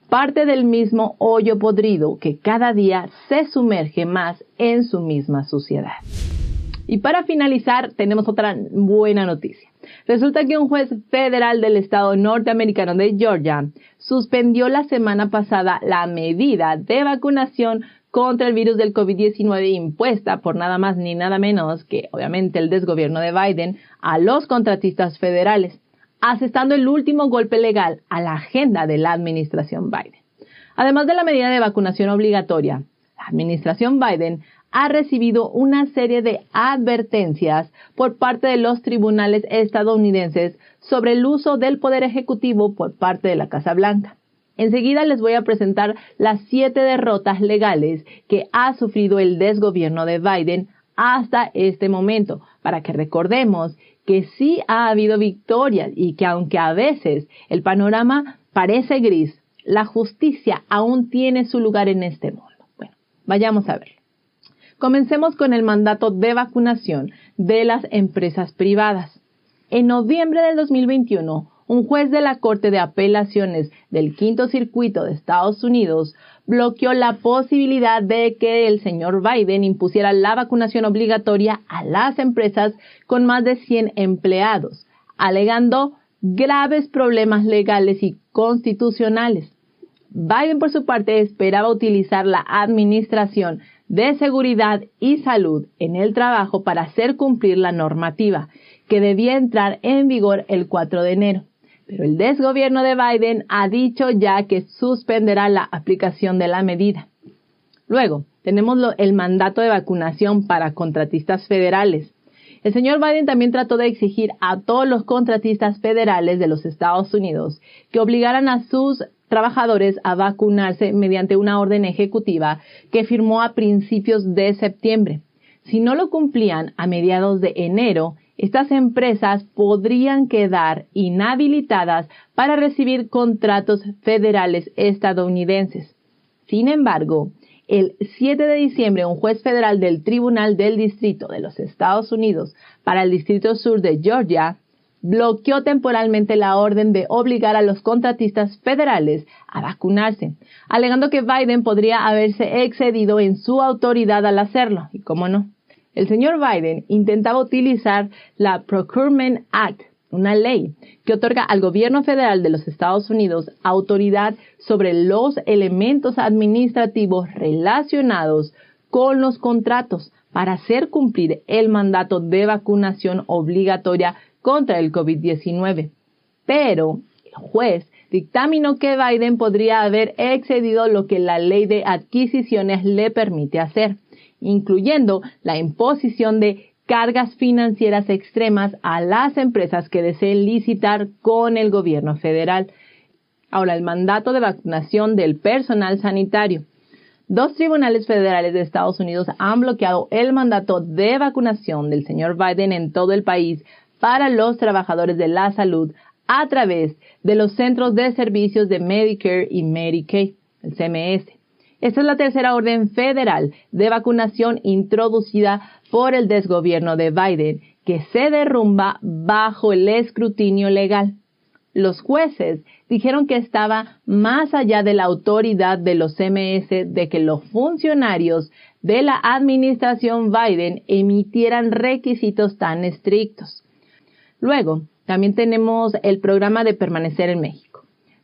Parte del mismo hoyo podrido que cada día se sumerge más en su misma suciedad. Y para finalizar, tenemos otra buena noticia. Resulta que un juez federal del estado norteamericano de Georgia suspendió la semana pasada la medida de vacunación contra el virus del COVID-19 impuesta por nada más ni nada menos que, obviamente, el desgobierno de Biden a los contratistas federales, asestando el último golpe legal a la agenda de la administración Biden. Además de la medida de vacunación obligatoria, la administración Biden ha recibido una serie de advertencias por parte de los tribunales estadounidenses sobre el uso del poder ejecutivo por parte de la Casa Blanca. Enseguida les voy a presentar las 7 derrotas legales que ha sufrido el desgobierno de Biden hasta este momento, para que recordemos que sí ha habido victorias y que aunque a veces el panorama parece gris, la justicia aún tiene su lugar en este mundo. Bueno, vayamos a verlo. Comencemos con el mandato de vacunación de las empresas privadas. En noviembre del 2021, un juez de la Corte de Apelaciones del Quinto Circuito de Estados Unidos bloqueó la posibilidad de que el señor Biden impusiera la vacunación obligatoria a las empresas con más de 100 empleados, alegando graves problemas legales y constitucionales. Biden, por su parte, esperaba utilizar la Administración de Seguridad y Salud en el Trabajo para hacer cumplir la normativa, que debía entrar en vigor el 4 de enero. Pero el desgobierno de Biden ha dicho ya que suspenderá la aplicación de la medida. Luego, tenemos el mandato de vacunación para contratistas federales. El señor Biden también trató de exigir a todos los contratistas federales de los Estados Unidos que obligaran a sus trabajadores a vacunarse mediante una orden ejecutiva que firmó a principios de septiembre. Si no lo cumplían a mediados de enero, estas empresas podrían quedar inhabilitadas para recibir contratos federales estadounidenses. Sin embargo, el 7 de diciembre, un juez federal del Tribunal del Distrito de los Estados Unidos para el Distrito Sur de Georgia bloqueó temporalmente la orden de obligar a los contratistas federales a vacunarse, alegando que Biden podría haberse excedido en su autoridad al hacerlo. Y cómo no. El señor Biden intentaba utilizar la Procurement Act, una ley que otorga al gobierno federal de los Estados Unidos autoridad sobre los elementos administrativos relacionados con los contratos para hacer cumplir el mandato de vacunación obligatoria contra el COVID-19. Pero el juez dictaminó que Biden podría haber excedido lo que la ley de adquisiciones le permite hacer, incluyendo la imposición de cargas financieras extremas a las empresas que deseen licitar con el gobierno federal. Ahora, el mandato de vacunación del personal sanitario. 2 tribunales federales de Estados Unidos han bloqueado el mandato de vacunación del señor Biden en todo el país para los trabajadores de la salud a través de los Centros de Servicios de Medicare y Medicaid, el CMS. Esta es la tercera orden federal de vacunación introducida por el desgobierno de Biden, que se derrumba bajo el escrutinio legal. Los jueces dijeron que estaba más allá de la autoridad de los CMS de que los funcionarios de la administración Biden emitieran requisitos tan estrictos. Luego, también tenemos el programa de permanecer en México.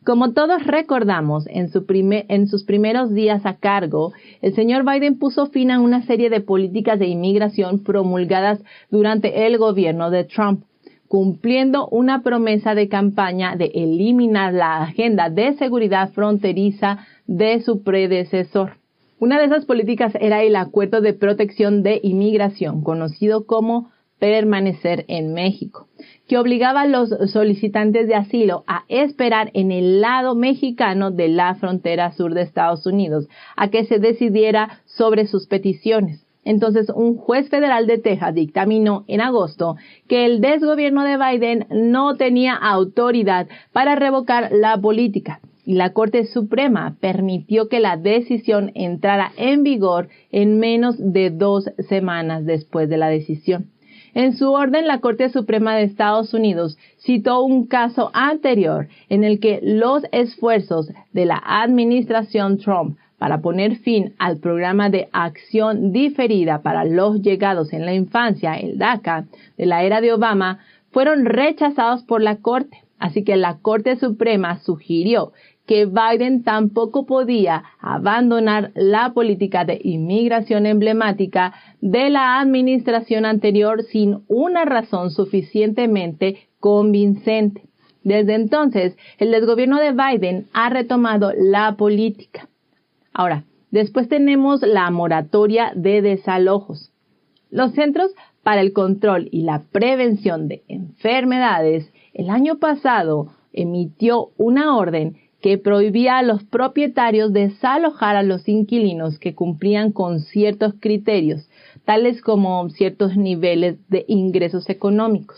Como todos recordamos, en sus primeros días a cargo, el señor Biden puso fin a una serie de políticas de inmigración promulgadas durante el gobierno de Trump, cumpliendo una promesa de campaña de eliminar la agenda de seguridad fronteriza de su predecesor. Una de esas políticas era el Acuerdo de Protección de Inmigración, conocido como Permanecer en México, que obligaba a los solicitantes de asilo a esperar en el lado mexicano de la frontera sur de Estados Unidos a que se decidiera sobre sus peticiones. Entonces, un juez federal de Texas dictaminó en agosto que el desgobierno de Biden no tenía autoridad para revocar la política, y la Corte Suprema permitió que la decisión entrara en vigor en menos de 2 semanas después de la decisión. En su orden, la Corte Suprema de Estados Unidos citó un caso anterior en el que los esfuerzos de la administración Trump para poner fin al programa de acción diferida para los llegados en la infancia, el DACA, de la era de Obama, fueron rechazados por la Corte. Así que la Corte Suprema sugirió que Biden tampoco podía abandonar la política de inmigración emblemática de la administración anterior sin una razón suficientemente convincente. Desde entonces, el desgobierno de Biden ha retomado la política. Ahora, después tenemos la moratoria de desalojos. Los Centros para el Control y la Prevención de Enfermedades el año pasado emitió una orden que prohibía a los propietarios desalojar a los inquilinos que cumplían con ciertos criterios, tales como ciertos niveles de ingresos económicos.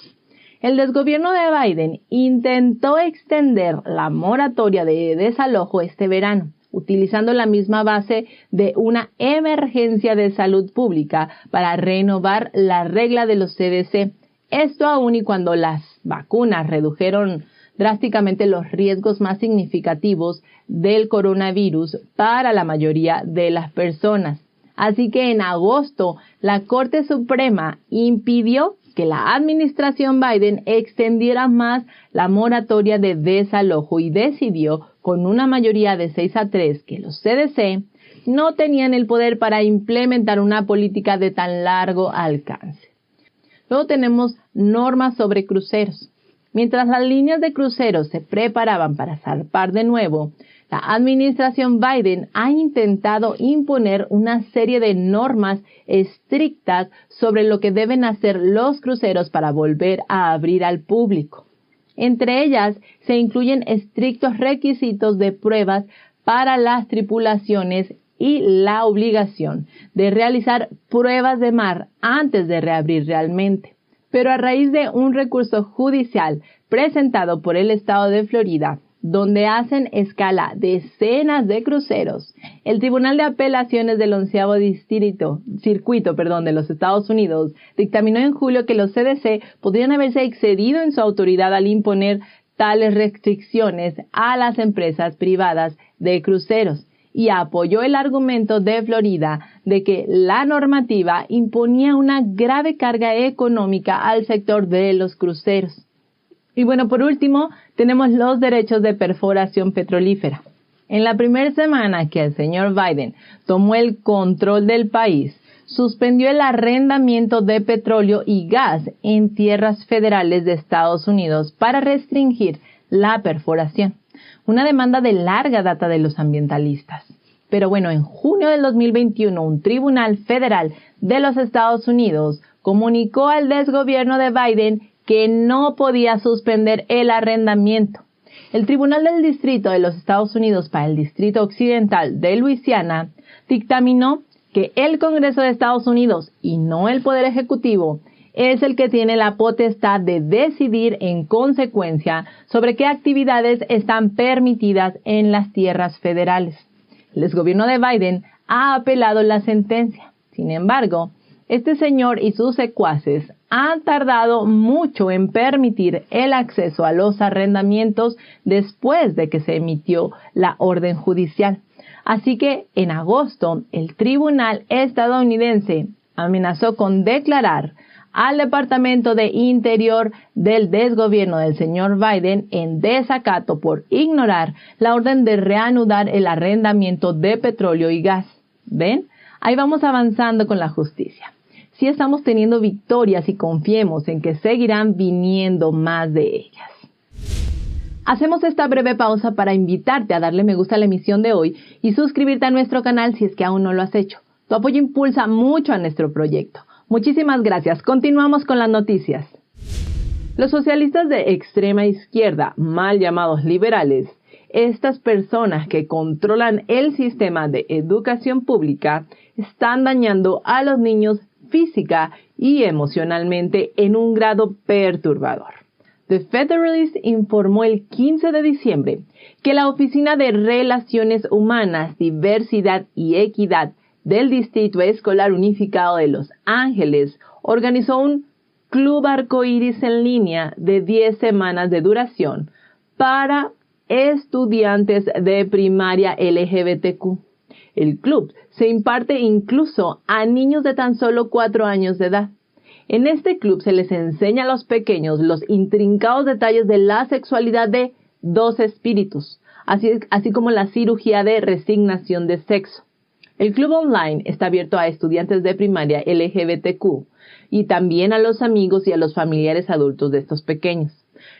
El desgobierno de Biden intentó extender la moratoria de desalojo este verano, utilizando la misma base de una emergencia de salud pública para renovar la regla de los CDC. Esto aún y cuando las vacunas redujeron drásticamente los riesgos más significativos del coronavirus para la mayoría de las personas. Así que en agosto, la Corte Suprema impidió que la administración Biden extendiera más la moratoria de desalojo y decidió, con una mayoría de 6-3, que los CDC no tenían el poder para implementar una política de tan largo alcance. Luego tenemos normas sobre cruceros. Mientras las líneas de cruceros se preparaban para zarpar de nuevo, la administración Biden ha intentado imponer una serie de normas estrictas sobre lo que deben hacer los cruceros para volver a abrir al público. Entre ellas se incluyen estrictos requisitos de pruebas para las tripulaciones y la obligación de realizar pruebas de mar antes de reabrir realmente. Pero a raíz de un recurso judicial presentado por el estado de Florida, donde hacen escala decenas de cruceros, el Tribunal de Apelaciones del 11º Circuito de los Estados Unidos dictaminó en julio que los CDC podrían haberse excedido en su autoridad al imponer tales restricciones a las empresas privadas de cruceros, y apoyó el argumento de Florida de que la normativa imponía una grave carga económica al sector de los cruceros. Y bueno, por último, tenemos los derechos de perforación petrolífera. En la primera semana que el señor Biden tomó el control del país, suspendió el arrendamiento de petróleo y gas en tierras federales de Estados Unidos para restringir la perforación. Una demanda de larga data de los ambientalistas. Pero bueno, en junio del 2021, un tribunal federal de los Estados Unidos comunicó al desgobierno de Biden que no podía suspender el arrendamiento. El Tribunal del Distrito de los Estados Unidos para el Distrito Occidental de Luisiana dictaminó que el Congreso de Estados Unidos y no el Poder Ejecutivo es el que tiene la potestad de decidir en consecuencia sobre qué actividades están permitidas en las tierras federales. El exgobierno de Biden ha apelado la sentencia. Sin embargo, este señor y sus secuaces han tardado mucho en permitir el acceso a los arrendamientos después de que se emitió la orden judicial. Así que en agosto, el tribunal estadounidense amenazó con declarar al Departamento de Interior del desgobierno del señor Biden en desacato por ignorar la orden de reanudar el arrendamiento de petróleo y gas. ¿Ven? Ahí vamos avanzando con la justicia. Sí estamos teniendo victorias y confiemos en que seguirán viniendo más de ellas. Hacemos esta breve pausa para invitarte a darle me gusta a la emisión de hoy y suscribirte a nuestro canal si es que aún no lo has hecho. Tu apoyo impulsa mucho a nuestro proyecto. Muchísimas gracias. Continuamos con las noticias. Los socialistas de extrema izquierda, mal llamados liberales, estas personas que controlan el sistema de educación pública, están dañando a los niños física y emocionalmente en un grado perturbador. The Federalist informó el 15 de diciembre que la Oficina de Relaciones Humanas, Diversidad y Equidad del Distrito Escolar Unificado de Los Ángeles organizó un Club Arcoíris en línea de 10 semanas de duración para estudiantes de primaria LGBTQ. El club se imparte incluso a niños de tan solo 4 años de edad. En este club se les enseña a los pequeños los intrincados detalles de la sexualidad de 2 espíritus, así como la cirugía de resignación de sexo. El club online está abierto a estudiantes de primaria LGBTQ y también a los amigos y a los familiares adultos de estos pequeños.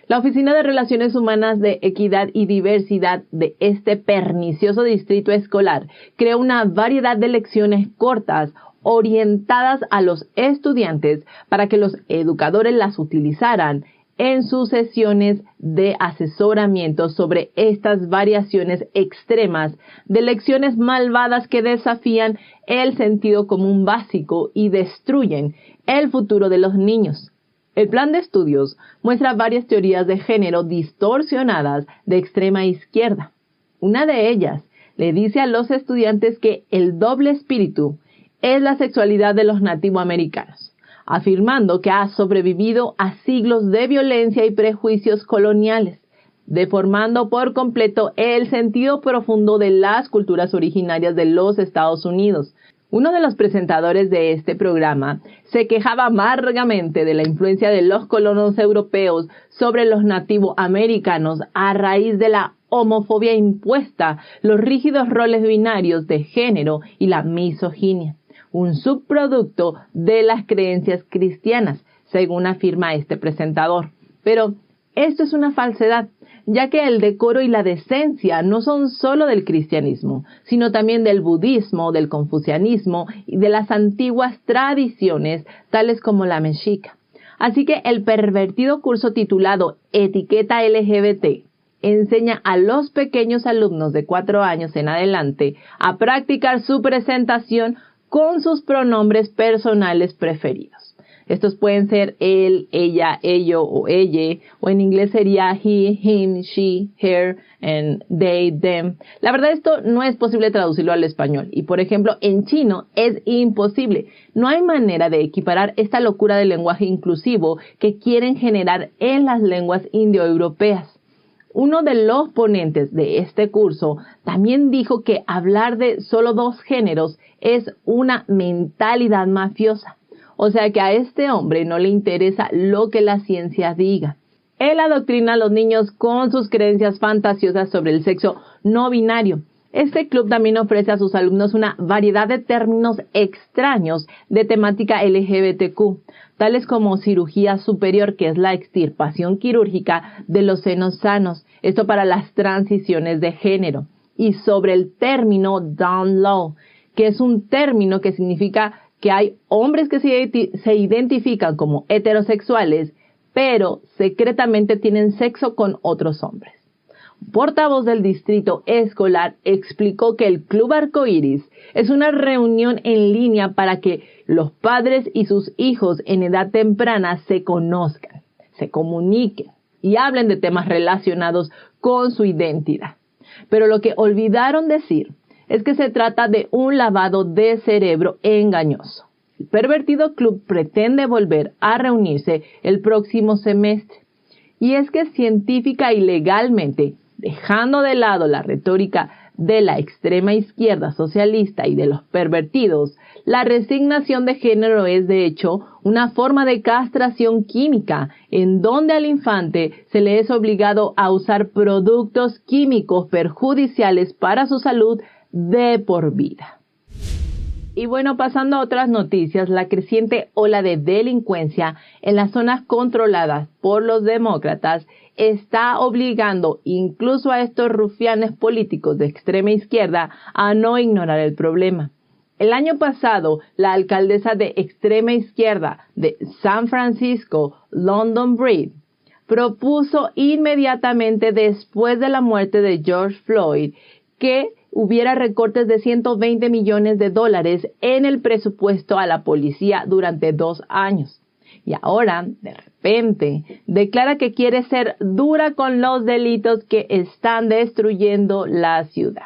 La Oficina de Relaciones Humanas de Equidad y Diversidad de este pernicioso distrito escolar creó una variedad de lecciones cortas orientadas a los estudiantes para que los educadores las utilizaran en sus sesiones de asesoramiento sobre estas variaciones extremas de lecciones malvadas que desafían el sentido común básico y destruyen el futuro de los niños. El plan de estudios muestra varias teorías de género distorsionadas de extrema izquierda. Una de ellas le dice a los estudiantes que el doble espíritu es la sexualidad de los nativoamericanos, afirmando que ha sobrevivido a siglos de violencia y prejuicios coloniales, deformando por completo el sentido profundo de las culturas originarias de los Estados Unidos. Uno de los presentadores de este programa se quejaba amargamente de la influencia de los colonos europeos sobre los nativoamericanos a raíz de la homofobia impuesta, los rígidos roles binarios de género y la misoginia, un subproducto de las creencias cristianas, según afirma este presentador. Pero esto es una falsedad, ya que el decoro y la decencia no son solo del cristianismo, sino también del budismo, del confucianismo y de las antiguas tradiciones, tales como la mexica. Así que el pervertido curso titulado Etiqueta LGBT enseña a los pequeños alumnos de 4 años en adelante a practicar su presentación con sus pronombres personales preferidos. Estos pueden ser él, ella, ello o ella, o en inglés sería he, him, she, her, and they, them. La verdad, esto no es posible traducirlo al español. Y, por ejemplo, en chino es imposible. No hay manera de equiparar esta locura del lenguaje inclusivo que quieren generar en las lenguas indoeuropeas. Uno de los ponentes de este curso también dijo que hablar de solo 2 géneros es una mentalidad mafiosa. O sea que a este hombre no le interesa lo que la ciencia diga. Él adoctrina a los niños con sus creencias fantasiosas sobre el sexo no binario. Este club también ofrece a sus alumnos una variedad de términos extraños de temática LGBTQ, tales como cirugía superior, que es la extirpación quirúrgica de los senos sanos, esto para las transiciones de género, y sobre el término down low, que es un término que significa que hay hombres que se identifican como heterosexuales, pero secretamente tienen sexo con otros hombres. Un portavoz del distrito escolar explicó que el Club Arcoíris es una reunión en línea para que los padres y sus hijos en edad temprana se conozcan, se comuniquen y hablen de temas relacionados con su identidad. Pero lo que olvidaron decir es que se trata de un lavado de cerebro engañoso. El pervertido club pretende volver a reunirse el próximo semestre. Y es que científica y legalmente, dejando de lado la retórica de la extrema izquierda socialista y de los pervertidos, la resignación de género es de hecho una forma de castración química en donde al infante se le es obligado a usar productos químicos perjudiciales para su salud de por vida. Y bueno, pasando a otras noticias, la creciente ola de delincuencia en las zonas controladas por los demócratas está obligando incluso a estos rufianes políticos de extrema izquierda a no ignorar el problema. El año pasado, la alcaldesa de extrema izquierda de San Francisco, London Breed, propuso inmediatamente después de la muerte de George Floyd que hubiera recortes de $120 millones en el presupuesto a la policía durante 2 años. Y ahora, de repente, declara que quiere ser dura con los delitos que están destruyendo la ciudad.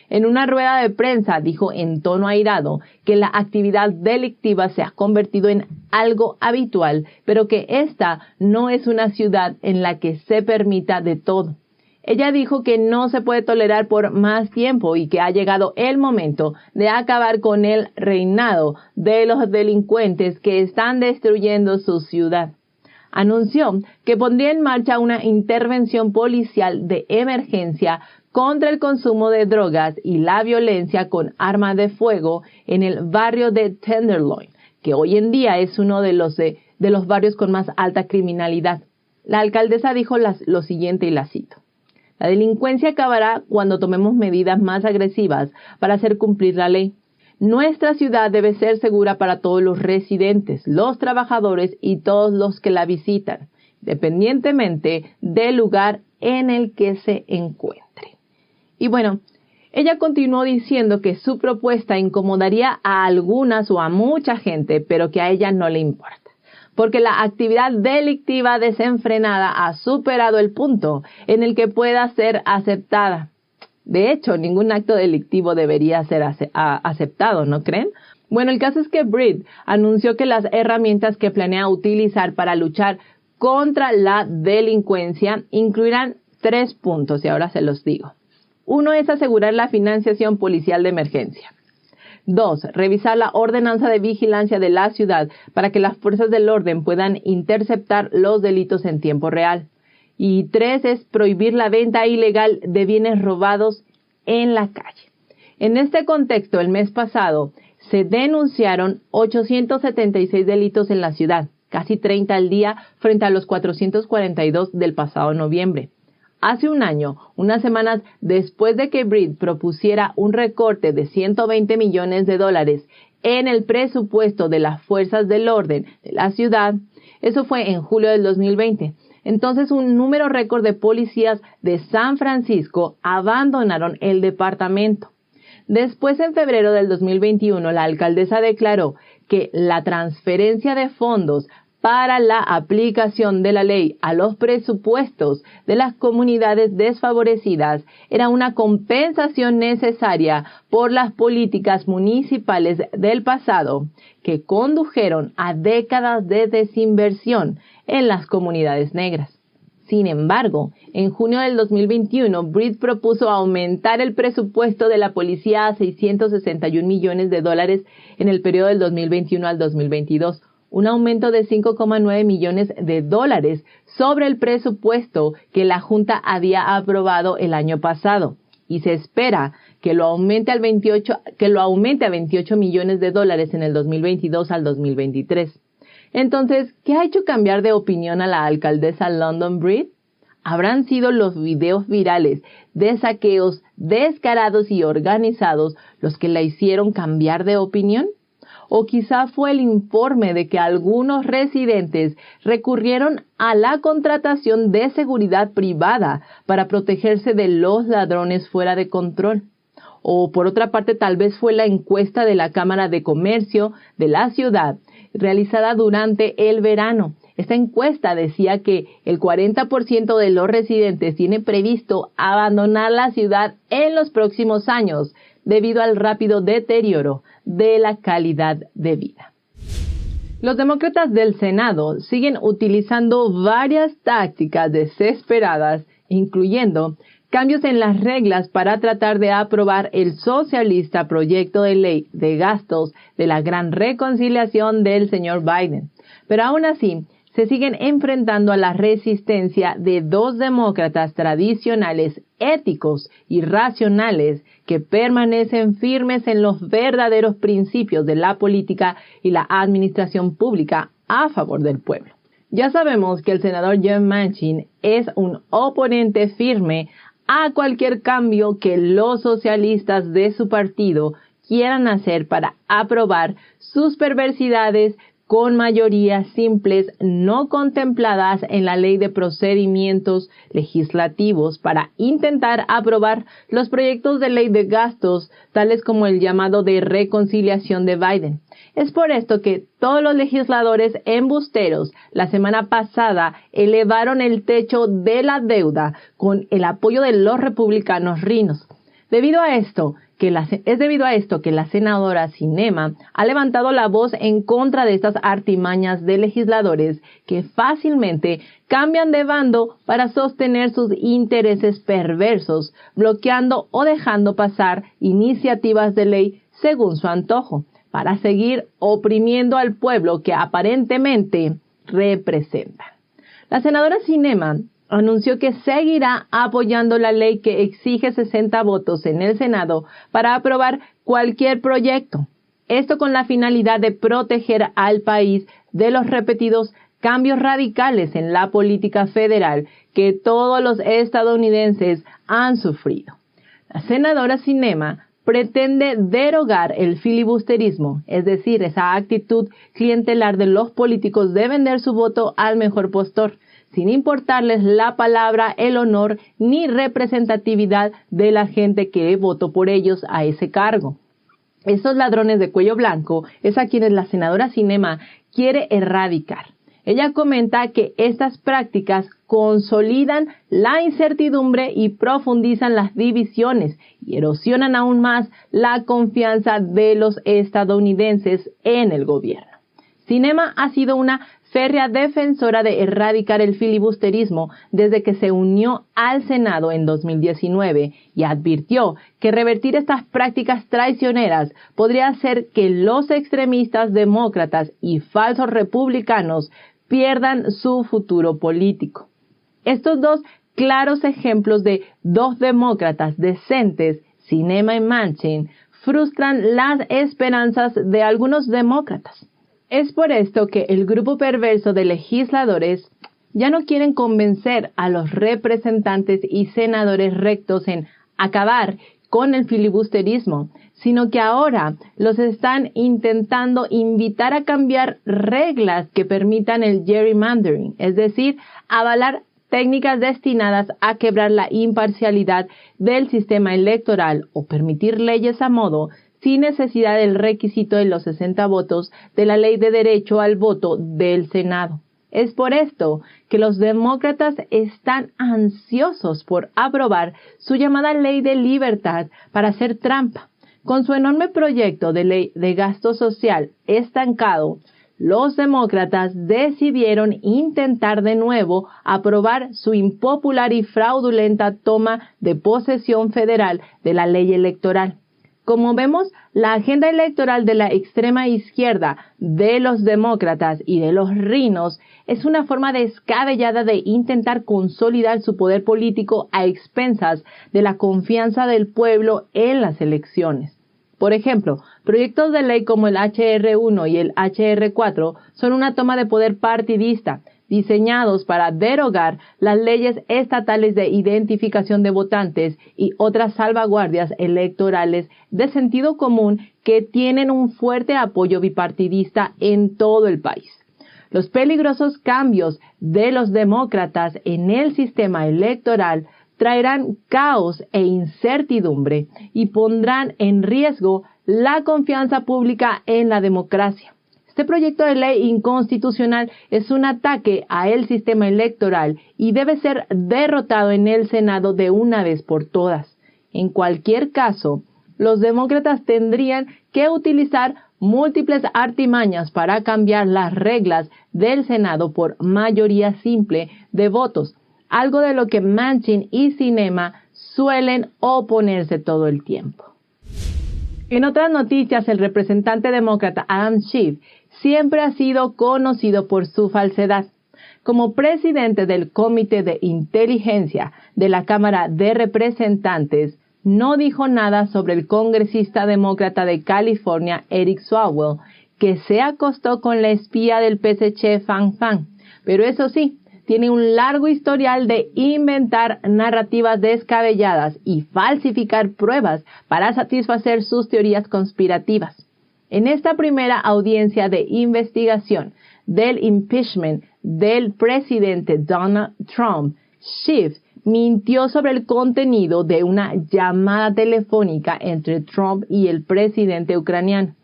En una rueda de prensa dijo en tono airado que la actividad delictiva se ha convertido en algo habitual, pero que esta no es una ciudad en la que se permita de todo. Ella dijo que no se puede tolerar por más tiempo y que ha llegado el momento de acabar con el reinado de los delincuentes que están destruyendo su ciudad. Anunció que pondría en marcha una intervención policial de emergencia contra el consumo de drogas y la violencia con armas de fuego en el barrio de Tenderloin, que hoy en día es uno de los barrios con más alta criminalidad. La alcaldesa dijo lo siguiente y la cito: "La delincuencia acabará cuando tomemos medidas más agresivas para hacer cumplir la ley. Nuestra ciudad debe ser segura para todos los residentes, los trabajadores y todos los que la visitan, independientemente del lugar en el que se encuentre". Y bueno, ella continuó diciendo que su propuesta incomodaría a algunas o a mucha gente, pero que a ella no le importa, porque la actividad delictiva desenfrenada ha superado el punto en el que pueda ser aceptada. De hecho, ningún acto delictivo debería ser aceptado, ¿no creen? Bueno, el caso es que Breed anunció que las herramientas que planea utilizar para luchar contra la delincuencia incluirán 3 puntos, y ahora se los digo. 1 es asegurar la financiación policial de emergencia. 2, revisar la ordenanza de vigilancia de la ciudad para que las fuerzas del orden puedan interceptar los delitos en tiempo real. Y 3 es prohibir la venta ilegal de bienes robados en la calle. En este contexto, el mes pasado se denunciaron 876 delitos en la ciudad, casi 30 al día frente a los 442 del pasado noviembre. Hace un año, unas semanas después de que Breed propusiera un recorte de $120 millones en el presupuesto de las fuerzas del orden de la ciudad, eso fue en julio del 2020. Entonces, un número récord de policías de San Francisco abandonaron el departamento. Después, en febrero del 2021, la alcaldesa declaró que la transferencia de fondos para la aplicación de la ley a los presupuestos de las comunidades desfavorecidas era una compensación necesaria por las políticas municipales del pasado que condujeron a décadas de desinversión en las comunidades negras. Sin embargo, en junio del 2021, Breed propuso aumentar el presupuesto de la policía a $661 millones en el periodo del 2021 al 2022, un aumento de $5,9 millones sobre el presupuesto que la Junta había aprobado el año pasado, y se espera que lo aumente a $28 millones en el 2022 al 2023. Entonces, ¿qué ha hecho cambiar de opinión a la alcaldesa London Breed? ¿Habrán sido los videos virales de saqueos descarados y organizados los que la hicieron cambiar de opinión? O quizá fue el informe de que algunos residentes recurrieron a la contratación de seguridad privada para protegerse de los ladrones fuera de control. O por otra parte, tal vez fue la encuesta de la Cámara de Comercio de la ciudad realizada durante el verano. Esta encuesta decía que el 40% de los residentes tiene previsto abandonar la ciudad en los próximos años, debido al rápido deterioro de la calidad de vida. Los demócratas del Senado siguen utilizando varias tácticas desesperadas, incluyendo cambios en las reglas para tratar de aprobar el socialista proyecto de ley de gastos de la gran reconciliación del señor Biden. Pero aún así, se siguen enfrentando a la resistencia de dos demócratas tradicionales, éticos y racionales que permanecen firmes en los verdaderos principios de la política y la administración pública a favor del pueblo. Ya sabemos que el senador Joe Manchin es un oponente firme a cualquier cambio que los socialistas de su partido quieran hacer para aprobar sus perversidades con mayorías simples no contempladas en la ley de procedimientos legislativos para intentar aprobar los proyectos de ley de gastos, tales como el llamado de reconciliación de Biden. Es por esto que todos los legisladores embusteros la semana pasada elevaron el techo de la deuda con el apoyo de los republicanos rinos. Es debido a esto que la senadora Sinema ha levantado la voz en contra de estas artimañas de legisladores que fácilmente cambian de bando para sostener sus intereses perversos, bloqueando o dejando pasar iniciativas de ley según su antojo, para seguir oprimiendo al pueblo que aparentemente representan. La senadora Sinema anunció que seguirá apoyando la ley que exige 60 votos en el Senado para aprobar cualquier proyecto. Esto con la finalidad de proteger al país de los repetidos cambios radicales en la política federal que todos los estadounidenses han sufrido. La senadora Sinema pretende derogar el filibusterismo, es decir, esa actitud clientelar de los políticos de vender su voto al mejor postor, sin importarles la palabra, el honor ni representatividad de la gente que votó por ellos a ese cargo. Esos ladrones de cuello blanco es a quienes la senadora Sinema quiere erradicar. Ella comenta que estas prácticas consolidan la incertidumbre y profundizan las divisiones y erosionan aún más la confianza de los estadounidenses en el gobierno. Sinema ha sido una férrea defensora de erradicar el filibusterismo desde que se unió al Senado en 2019 y advirtió que revertir estas prácticas traicioneras podría hacer que los extremistas demócratas y falsos republicanos pierdan su futuro político. Estos dos claros ejemplos de dos demócratas decentes, Sinema y Manchin, frustran las esperanzas de algunos demócratas. Es por esto que el grupo perverso de legisladores ya no quieren convencer a los representantes y senadores rectos en acabar con el filibusterismo, sino que ahora los están intentando invitar a cambiar reglas que permitan el gerrymandering, es decir, avalar técnicas destinadas a quebrar la imparcialidad del sistema electoral o permitir leyes a modo sin necesidad del requisito de los 60 votos de la Ley de Derecho al Voto del Senado. Es por esto que los demócratas están ansiosos por aprobar su llamada Ley de Libertad para hacer trampa. Con su enorme proyecto de ley de gasto social estancado, los demócratas decidieron intentar de nuevo aprobar su impopular y fraudulenta toma de posesión federal de la ley electoral. Como vemos, la agenda electoral de la extrema izquierda, de los demócratas y de los rinos es una forma descabellada de intentar consolidar su poder político a expensas de la confianza del pueblo en las elecciones. Por ejemplo, proyectos de ley como el HR1 y el HR4 son una toma de poder partidista, diseñados para derogar las leyes estatales de identificación de votantes y otras salvaguardias electorales de sentido común que tienen un fuerte apoyo bipartidista en todo el país. Los peligrosos cambios de los demócratas en el sistema electoral traerán caos e incertidumbre y pondrán en riesgo la confianza pública en la democracia. Este proyecto de ley inconstitucional es un ataque a el sistema electoral y debe ser derrotado en el Senado de una vez por todas. En cualquier caso, los demócratas tendrían que utilizar múltiples artimañas para cambiar las reglas del Senado por mayoría simple de votos, algo de lo que Manchin y Sinema suelen oponerse todo el tiempo. En otras noticias, el representante demócrata Adam Schiff siempre ha sido conocido por su falsedad. Como presidente del Comité de Inteligencia de la Cámara de Representantes, no dijo nada sobre el congresista demócrata de California, Eric Swalwell, que se acostó con la espía del PSC Fang Fang. Pero eso sí, tiene un largo historial de inventar narrativas descabelladas y falsificar pruebas para satisfacer sus teorías conspirativas. En esta primera audiencia de investigación del impeachment del presidente Donald Trump, Schiff mintió sobre el contenido de una llamada telefónica entre Trump y el presidente ucraniano.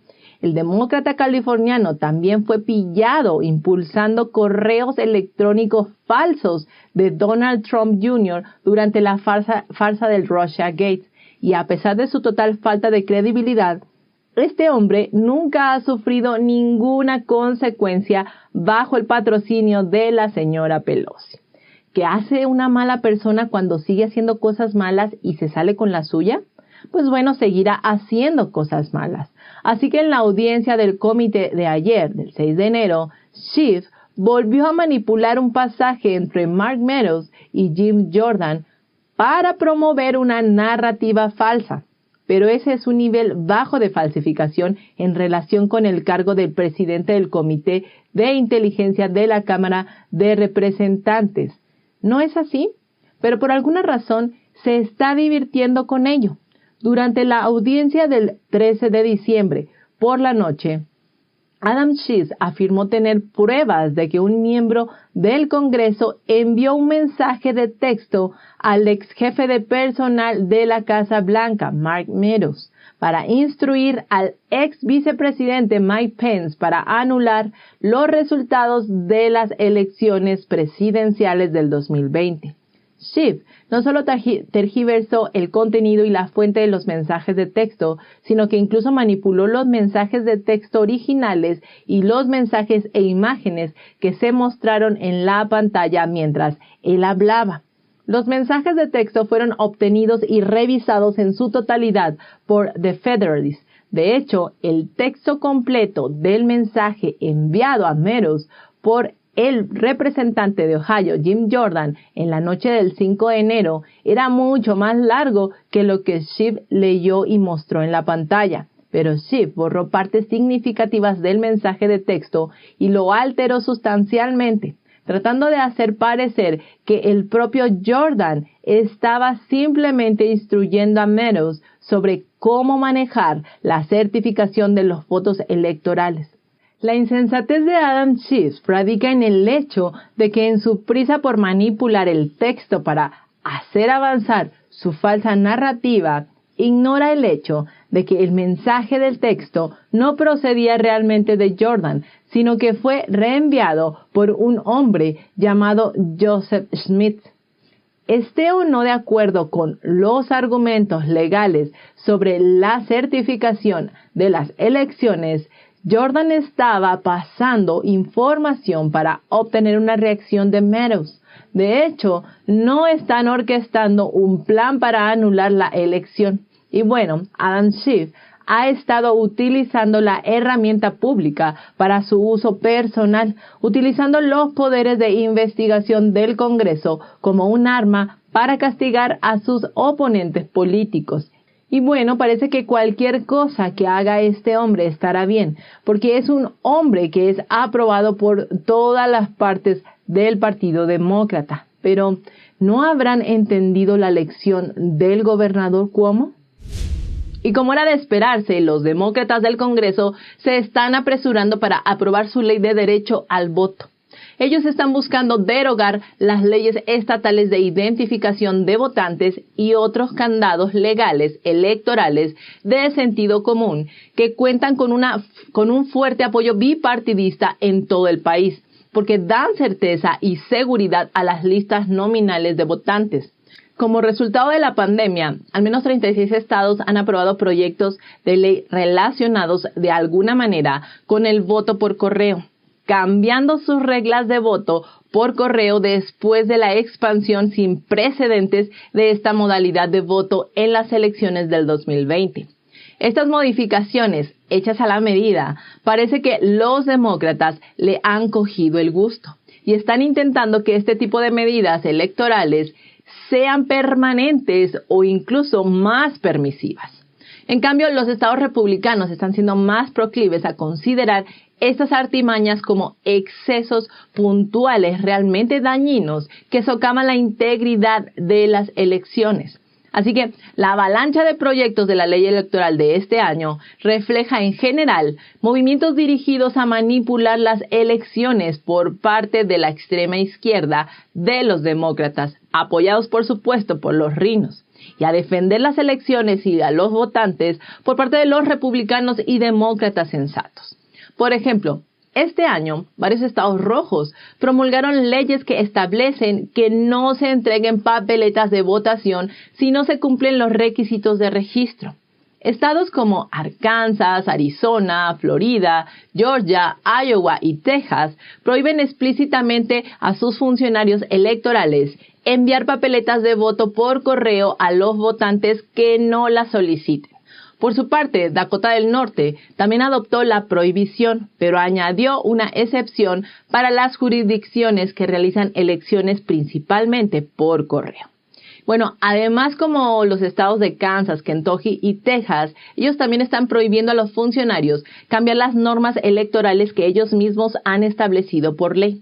El demócrata californiano también fue pillado impulsando correos electrónicos falsos de Donald Trump Jr. durante la farsa del Russiagate. Y a pesar de su total falta de credibilidad, este hombre nunca ha sufrido ninguna consecuencia bajo el patrocinio de la señora Pelosi. ¿Qué hace una mala persona cuando sigue haciendo cosas malas y se sale con la suya? Pues bueno, seguirá haciendo cosas malas. Así que en la audiencia del comité de ayer, del 6 de enero, Schiff volvió a manipular un pasaje entre Mark Meadows y Jim Jordan para promover una narrativa falsa. Pero ese es un nivel bajo de falsificación en relación con el cargo del presidente del Comité de Inteligencia de la Cámara de Representantes. ¿No es así? Pero por alguna razón se está divirtiendo con ello. Durante la audiencia del 13 de diciembre por la noche, Adam Schiff afirmó tener pruebas de que un miembro del Congreso envió un mensaje de texto al ex jefe de personal de la Casa Blanca, Mark Meadows, para instruir al ex vicepresidente Mike Pence para anular los resultados de las elecciones presidenciales del 2020. Schiff no solo tergiversó el contenido y la fuente de los mensajes de texto, sino que incluso manipuló los mensajes de texto originales y los mensajes e imágenes que se mostraron en la pantalla mientras él hablaba. Los mensajes de texto fueron obtenidos y revisados en su totalidad por The Federalist. De hecho, el texto completo del mensaje enviado a Meadows por el representante de Ohio, Jim Jordan, en la noche del 5 de enero, era mucho más largo que lo que Schiff leyó y mostró en la pantalla. Pero Schiff borró partes significativas del mensaje de texto y lo alteró sustancialmente, tratando de hacer parecer que el propio Jordan estaba simplemente instruyendo a Meadows sobre cómo manejar la certificación de los votos electorales. La insensatez de Adam Schiff radica en el hecho de que en su prisa por manipular el texto para hacer avanzar su falsa narrativa, ignora el hecho de que el mensaje del texto no procedía realmente de Jordan, sino que fue reenviado por un hombre llamado Joseph Smith. Esté o no de acuerdo con los argumentos legales sobre la certificación de las elecciones, Jordan estaba pasando información para obtener una reacción de Meadows. De hecho, no están orquestando un plan para anular la elección. Y bueno, Adam Schiff ha estado utilizando la herramienta pública para su uso personal, utilizando los poderes de investigación del Congreso como un arma para castigar a sus oponentes políticos. Y bueno, parece que cualquier cosa que haga este hombre estará bien, porque es un hombre que es aprobado por todas las partes del Partido Demócrata. Pero, ¿no habrán entendido la lección del gobernador Cuomo? Y como era de esperarse, los demócratas del Congreso se están apresurando para aprobar su ley de derecho al voto. Ellos están buscando derogar las leyes estatales de identificación de votantes y otros candados legales electorales de sentido común que cuentan con un fuerte apoyo bipartidista en todo el país, porque dan certeza y seguridad a las listas nominales de votantes. Como resultado de la pandemia, al menos 36 estados han aprobado proyectos de ley relacionados de alguna manera con el voto por correo, cambiando sus reglas de voto por correo después de la expansión sin precedentes de esta modalidad de voto en las elecciones del 2020. Estas modificaciones, hechas a la medida, parece que los demócratas le han cogido el gusto y están intentando que este tipo de medidas electorales sean permanentes o incluso más permisivas. En cambio, los estados republicanos están siendo más proclives a considerar estas artimañas como excesos puntuales realmente dañinos que socavan la integridad de las elecciones. Así que la avalancha de proyectos de la ley electoral de este año refleja en general movimientos dirigidos a manipular las elecciones por parte de la extrema izquierda de los demócratas, apoyados por supuesto por los rhinos, y a defender las elecciones y a los votantes por parte de los republicanos y demócratas sensatos. Por ejemplo, este año, varios estados rojos promulgaron leyes que establecen que no se entreguen papeletas de votación si no se cumplen los requisitos de registro. Estados como Arkansas, Arizona, Florida, Georgia, Iowa y Texas prohíben explícitamente a sus funcionarios electorales enviar papeletas de voto por correo a los votantes que no las soliciten. Por su parte, Dakota del Norte también adoptó la prohibición, pero añadió una excepción para las jurisdicciones que realizan elecciones principalmente por correo. Bueno, además, como los estados de Kansas, Kentucky y Texas, ellos también están prohibiendo a los funcionarios cambiar las normas electorales que ellos mismos han establecido por ley.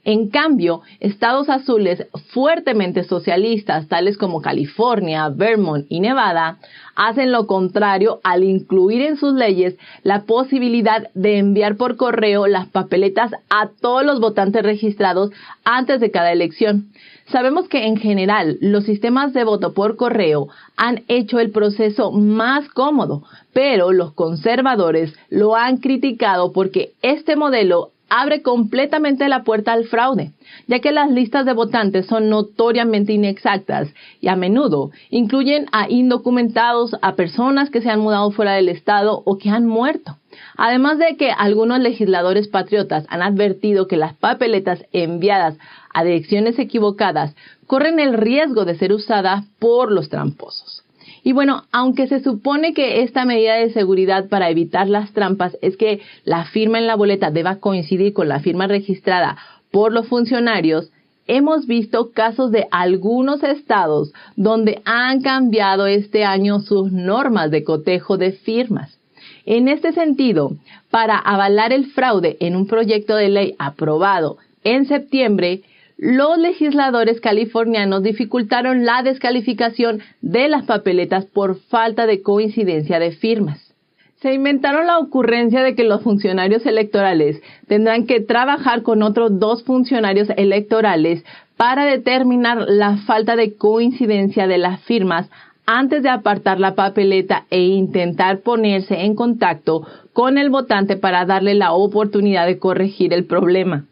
En cambio, estados azules fuertemente socialistas, tales como California, Vermont y Nevada, hacen lo contrario al incluir en sus leyes la posibilidad de enviar por correo las papeletas a todos los votantes registrados antes de cada elección. Sabemos que en general los sistemas de voto por correo han hecho el proceso más cómodo, pero los conservadores lo han criticado porque este modelo abre completamente la puerta al fraude, ya que las listas de votantes son notoriamente inexactas y a menudo incluyen a indocumentados, a personas que se han mudado fuera del estado o que han muerto. Además de que algunos legisladores patriotas han advertido que las papeletas enviadas a direcciones equivocadas corren el riesgo de ser usadas por los tramposos. Y bueno, aunque se supone que esta medida de seguridad para evitar las trampas es que la firma en la boleta deba coincidir con la firma registrada por los funcionarios, hemos visto casos de algunos estados donde han cambiado este año sus normas de cotejo de firmas. En este sentido, para avalar el fraude en un proyecto de ley aprobado en septiembre, los legisladores californianos dificultaron la descalificación de las papeletas por falta de coincidencia de firmas. Se inventaron la ocurrencia de que los funcionarios electorales tendrán que trabajar con otros 2 funcionarios electorales para determinar la falta de coincidencia de las firmas antes de apartar la papeleta e intentar ponerse en contacto con el votante para darle la oportunidad de corregir el problema.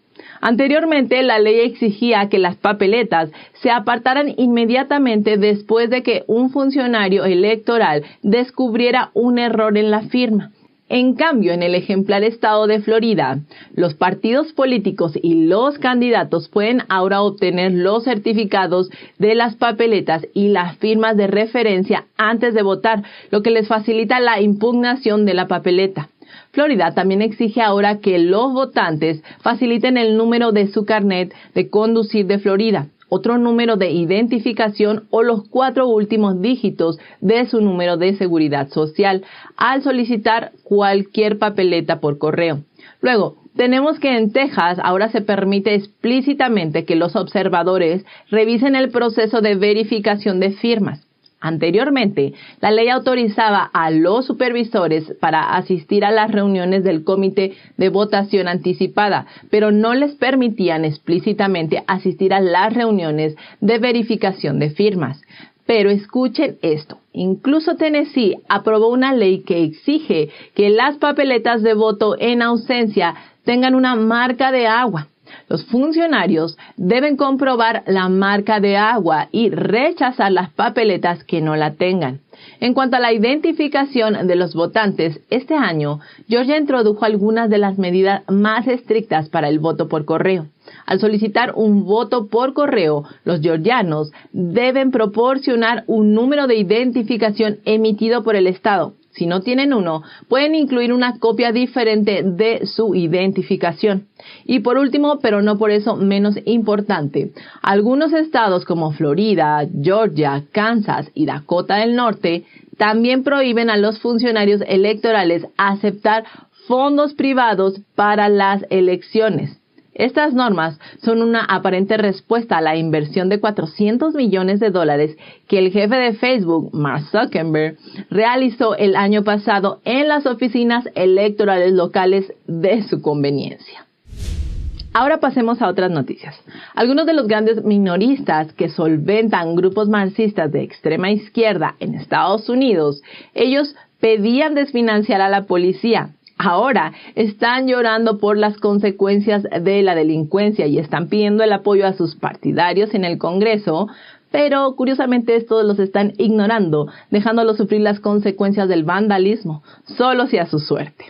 Anteriormente, la ley exigía que las papeletas se apartaran inmediatamente después de que un funcionario electoral descubriera un error en la firma. En cambio, en el ejemplar estado de Florida, los partidos políticos y los candidatos pueden ahora obtener los certificados de las papeletas y las firmas de referencia antes de votar, lo que les facilita la impugnación de la papeleta. Florida también exige ahora que los votantes faciliten el número de su carnet de conducir de Florida, otro número de identificación o los 4 últimos dígitos de su número de seguridad social al solicitar cualquier papeleta por correo. Luego, tenemos que en Texas ahora se permite explícitamente que los observadores revisen el proceso de verificación de firmas. Anteriormente, la ley autorizaba a los supervisores para asistir a las reuniones del comité de votación anticipada, pero no les permitían explícitamente asistir a las reuniones de verificación de firmas. Pero escuchen esto, incluso Tennessee aprobó una ley que exige que las papeletas de voto en ausencia tengan una marca de agua. Los funcionarios deben comprobar la marca de agua y rechazar las papeletas que no la tengan. En cuanto a la identificación de los votantes, este año Georgia introdujo algunas de las medidas más estrictas para el voto por correo. Al solicitar un voto por correo, los georgianos deben proporcionar un número de identificación emitido por el Estado. Si no tienen uno, pueden incluir una copia diferente de su identificación. Y por último, pero no por eso menos importante, algunos estados como Florida, Georgia, Kansas y Dakota del Norte también prohíben a los funcionarios electorales aceptar fondos privados para las elecciones. Estas normas son una aparente respuesta a la inversión de $400 millones que el jefe de Facebook, Mark Zuckerberg, realizó el año pasado en las oficinas electorales locales de su conveniencia. Ahora pasemos a otras noticias. Algunos de los grandes minoristas que solventan grupos marxistas de extrema izquierda en Estados Unidos, ellos pedían desfinanciar a la policía. Ahora están llorando por las consecuencias de la delincuencia y están pidiendo el apoyo a sus partidarios en el Congreso, pero curiosamente estos los están ignorando, dejándolos sufrir las consecuencias del vandalismo, solos y a su suerte.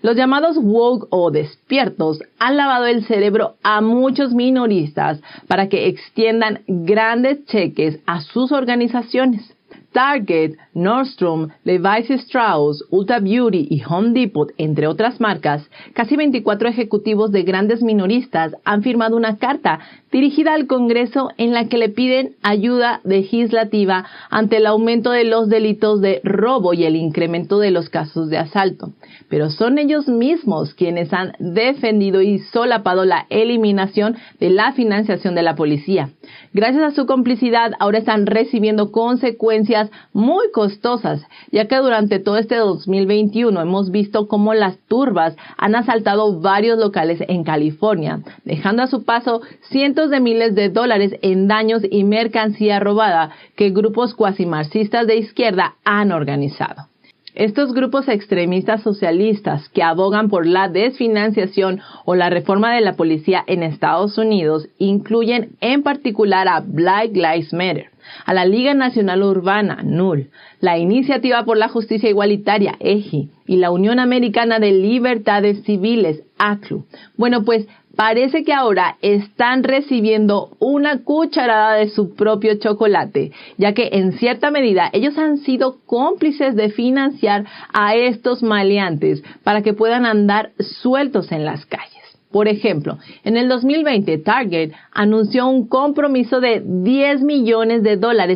Los llamados woke o despiertos han lavado el cerebro a muchos minoristas para que extiendan grandes cheques a sus organizaciones. Target, Nordstrom, Levi's Strauss, Ulta Beauty y Home Depot, entre otras marcas, casi 24 ejecutivos de grandes minoristas han firmado una carta dirigida al Congreso en la que le piden ayuda legislativa ante el aumento de los delitos de robo y el incremento de los casos de asalto. Pero son ellos mismos quienes han defendido y solapado la eliminación de la financiación de la policía. Gracias a su complicidad, ahora están recibiendo consecuencias muy costosas, ya que durante todo este 2021 hemos visto cómo las turbas han asaltado varios locales en California, dejando a su paso cientos de miles de dólares en daños y mercancía robada que grupos cuasimarxistas de izquierda han organizado. Estos grupos extremistas socialistas que abogan por la desfinanciación o la reforma de la policía en Estados Unidos incluyen en particular a Black Lives Matter, a la Liga Nacional Urbana, NUL, la Iniciativa por la Justicia Igualitaria, EJI, y la Unión Americana de Libertades Civiles, ACLU. Bueno, pues parece que ahora están recibiendo una cucharada de su propio chocolate, ya que en cierta medida ellos han sido cómplices de financiar a estos maleantes para que puedan andar sueltos en las calles. Por ejemplo, en el 2020, Target anunció un compromiso de $10 millones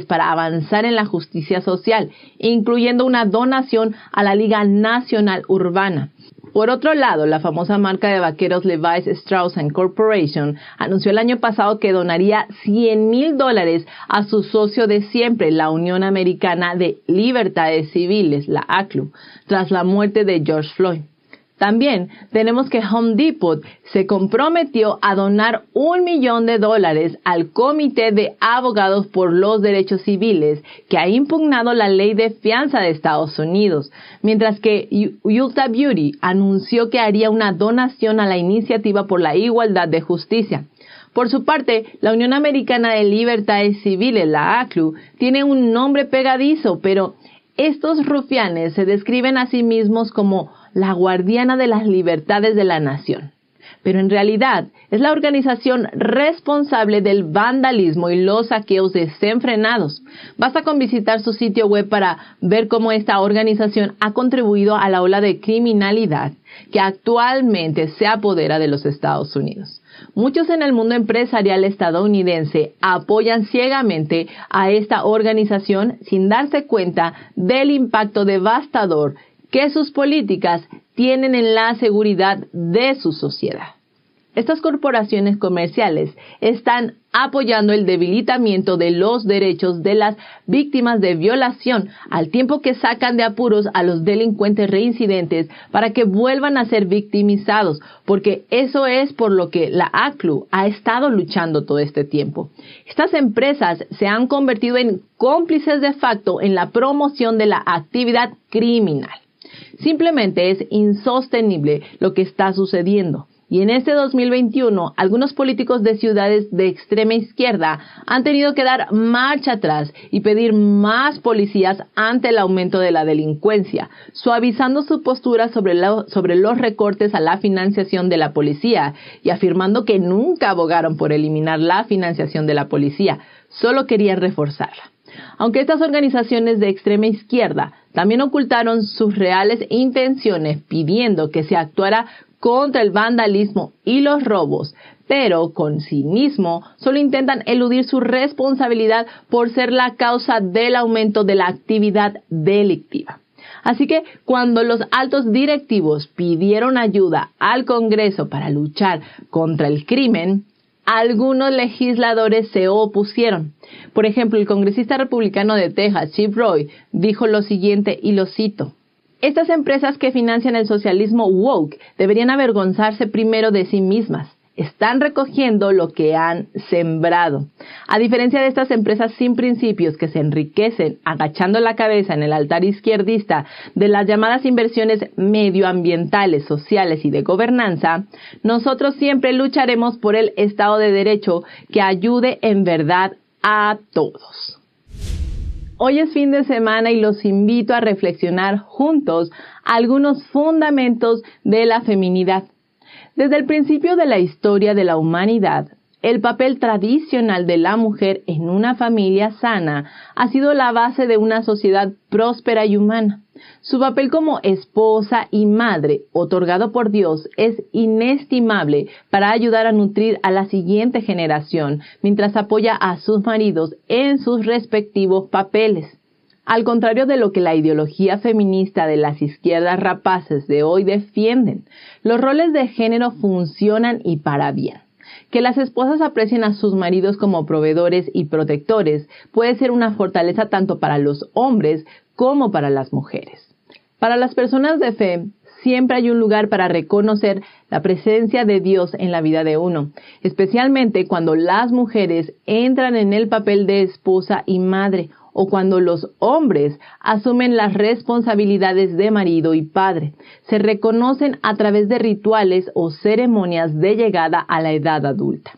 para avanzar en la justicia social, incluyendo una donación a la Liga Nacional Urbana. Por otro lado, la famosa marca de vaqueros Levi's Strauss & Corporation anunció el año pasado que donaría $100,000 a su socio de siempre, la Unión Americana de Libertades Civiles, la ACLU, tras la muerte de George Floyd. También tenemos que Home Depot se comprometió a donar $1 millón al Comité de Abogados por los Derechos Civiles, que ha impugnado la ley de fianza de Estados Unidos, mientras que Ulta Beauty anunció que haría una donación a la Iniciativa por la Igualdad de Justicia. Por su parte, la Unión Americana de Libertades Civiles, la ACLU, tiene un nombre pegadizo, pero estos rufianes se describen a sí mismos como la guardiana de las libertades de la nación. Pero en realidad es la organización responsable del vandalismo y los saqueos desenfrenados. Basta con visitar su sitio web para ver cómo esta organización ha contribuido a la ola de criminalidad que actualmente se apodera de los Estados Unidos. Muchos en el mundo empresarial estadounidense apoyan ciegamente a esta organización sin darse cuenta del impacto devastador que sus políticas tienen en la seguridad de su sociedad. Estas corporaciones comerciales están apoyando el debilitamiento de los derechos de las víctimas de violación, al tiempo que sacan de apuros a los delincuentes reincidentes para que vuelvan a ser victimizados, porque eso es por lo que la ACLU ha estado luchando todo este tiempo. Estas empresas se han convertido en cómplices de facto en la promoción de la actividad criminal. Simplemente es insostenible lo que está sucediendo. Y en este 2021, algunos políticos de ciudades de extrema izquierda han tenido que dar marcha atrás y pedir más policías ante el aumento de la delincuencia, suavizando su postura sobre los recortes a la financiación de la policía y afirmando que nunca abogaron por eliminar la financiación de la policía, solo querían reforzarla. Aunque estas organizaciones de extrema izquierda también ocultaron sus reales intenciones pidiendo que se actuara contra el vandalismo y los robos, pero con cinismo solo intentan eludir su responsabilidad por ser la causa del aumento de la actividad delictiva. Así que cuando los altos directivos pidieron ayuda al Congreso para luchar contra el crimen, algunos legisladores se opusieron. Por ejemplo, el congresista republicano de Texas, Chip Roy, dijo lo siguiente y lo cito: "Estas empresas que financian el socialismo woke deberían avergonzarse primero de sí mismas. Están recogiendo lo que han sembrado. A diferencia de estas empresas sin principios que se enriquecen agachando la cabeza en el altar izquierdista de las llamadas inversiones medioambientales, sociales y de gobernanza, nosotros siempre lucharemos por el Estado de Derecho que ayude en verdad a todos". Hoy es fin de semana y los invito a reflexionar juntos algunos fundamentos de la feminidad. Desde el principio de la historia de la humanidad, el papel tradicional de la mujer en una familia sana ha sido la base de una sociedad próspera y humana. Su papel como esposa y madre, otorgado por Dios, es inestimable para ayudar a nutrir a la siguiente generación, mientras apoya a sus maridos en sus respectivos papeles. Al contrario de lo que la ideología feminista de las izquierdas rapaces de hoy defienden, los roles de género funcionan y para bien. Que las esposas aprecien a sus maridos como proveedores y protectores puede ser una fortaleza tanto para los hombres como para las mujeres. Para las personas de fe, siempre hay un lugar para reconocer la presencia de Dios en la vida de uno, especialmente cuando las mujeres entran en el papel de esposa y madre, o cuando los hombres asumen las responsabilidades de marido y padre. Se reconocen a través de rituales o ceremonias de llegada a la edad adulta.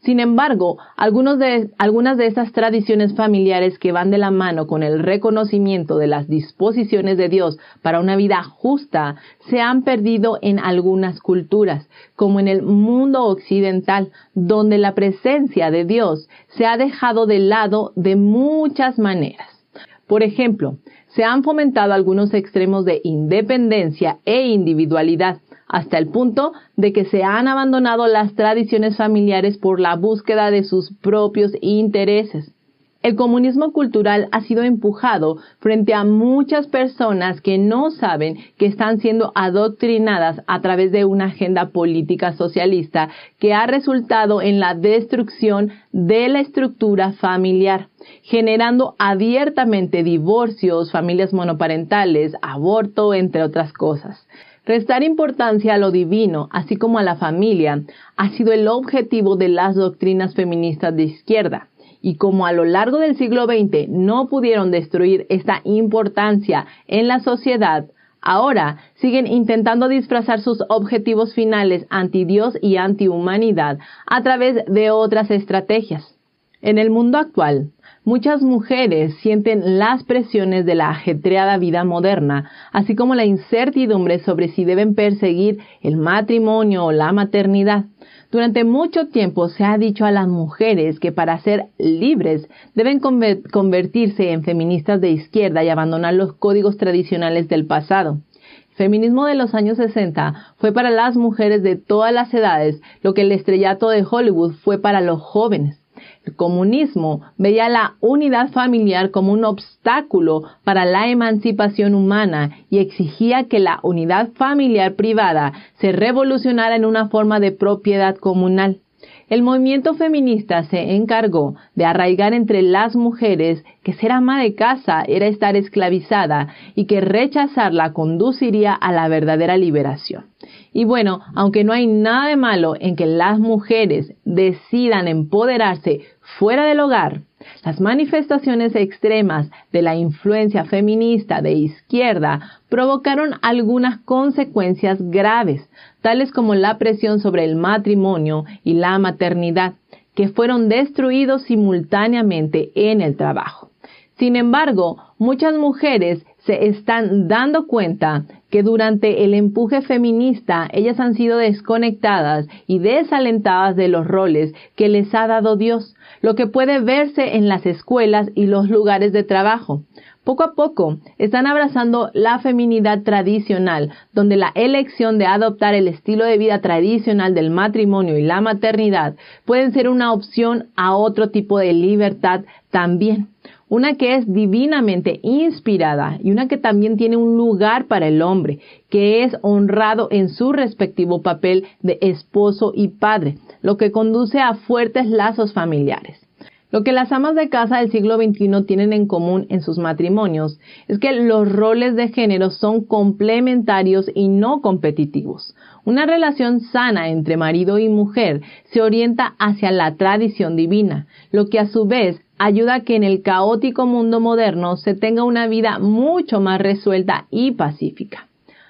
Sin embargo, algunas de estas tradiciones familiares que van de la mano con el reconocimiento de las disposiciones de Dios para una vida justa se han perdido en algunas culturas, como en el mundo occidental, donde la presencia de Dios se ha dejado de lado de muchas maneras. Por ejemplo, se han fomentado algunos extremos de independencia e individualidad, hasta el punto de que se han abandonado las tradiciones familiares por la búsqueda de sus propios intereses. El comunismo cultural ha sido empujado frente a muchas personas que no saben que están siendo adoctrinadas a través de una agenda política socialista que ha resultado en la destrucción de la estructura familiar, generando abiertamente divorcios, familias monoparentales, aborto, entre otras cosas. Restar importancia a lo divino, así como a la familia, ha sido el objetivo de las doctrinas feministas de izquierda. Y como a lo largo del siglo XX no pudieron destruir esta importancia en la sociedad, ahora siguen intentando disfrazar sus objetivos finales anti-Dios y anti-humanidad a través de otras estrategias. En el mundo actual, muchas mujeres sienten las presiones de la ajetreada vida moderna, así como la incertidumbre sobre si deben perseguir el matrimonio o la maternidad. Durante mucho tiempo se ha dicho a las mujeres que para ser libres deben convertirse en feministas de izquierda y abandonar los códigos tradicionales del pasado. El feminismo de los años 60 fue para las mujeres de todas las edades lo que el estrellato de Hollywood fue para los jóvenes. El comunismo veía la unidad familiar como un obstáculo para la emancipación humana y exigía que la unidad familiar privada se revolucionara en una forma de propiedad comunal. El movimiento feminista se encargó de arraigar entre las mujeres que ser ama de casa era estar esclavizada y que rechazarla conduciría a la verdadera liberación. Y bueno, aunque no hay nada de malo en que las mujeres decidan empoderarse fuera del hogar, Las manifestaciones extremas de la influencia feminista de izquierda provocaron algunas consecuencias graves, tales como la presión sobre el matrimonio y la maternidad, que fueron destruidos simultáneamente en el trabajo. Sin embargo, muchas mujeres se están dando cuenta que durante el empuje feminista ellas han sido desconectadas y desalentadas de los roles que les ha dado Dios, lo que puede verse en las escuelas y los lugares de trabajo. Poco a poco están abrazando la feminidad tradicional, donde la elección de adoptar el estilo de vida tradicional del matrimonio y la maternidad pueden ser una opción a otro tipo de libertad también. Una que es divinamente inspirada y una que también tiene un lugar para el hombre, que es honrado en su respectivo papel de esposo y padre, lo que conduce a fuertes lazos familiares. Lo que las amas de casa del siglo XXI tienen en común en sus matrimonios es que los roles de género son complementarios y no competitivos. Una relación sana entre marido y mujer se orienta hacia la tradición divina, lo que a su vez ayuda a que en el caótico mundo moderno se tenga una vida mucho más resuelta y pacífica.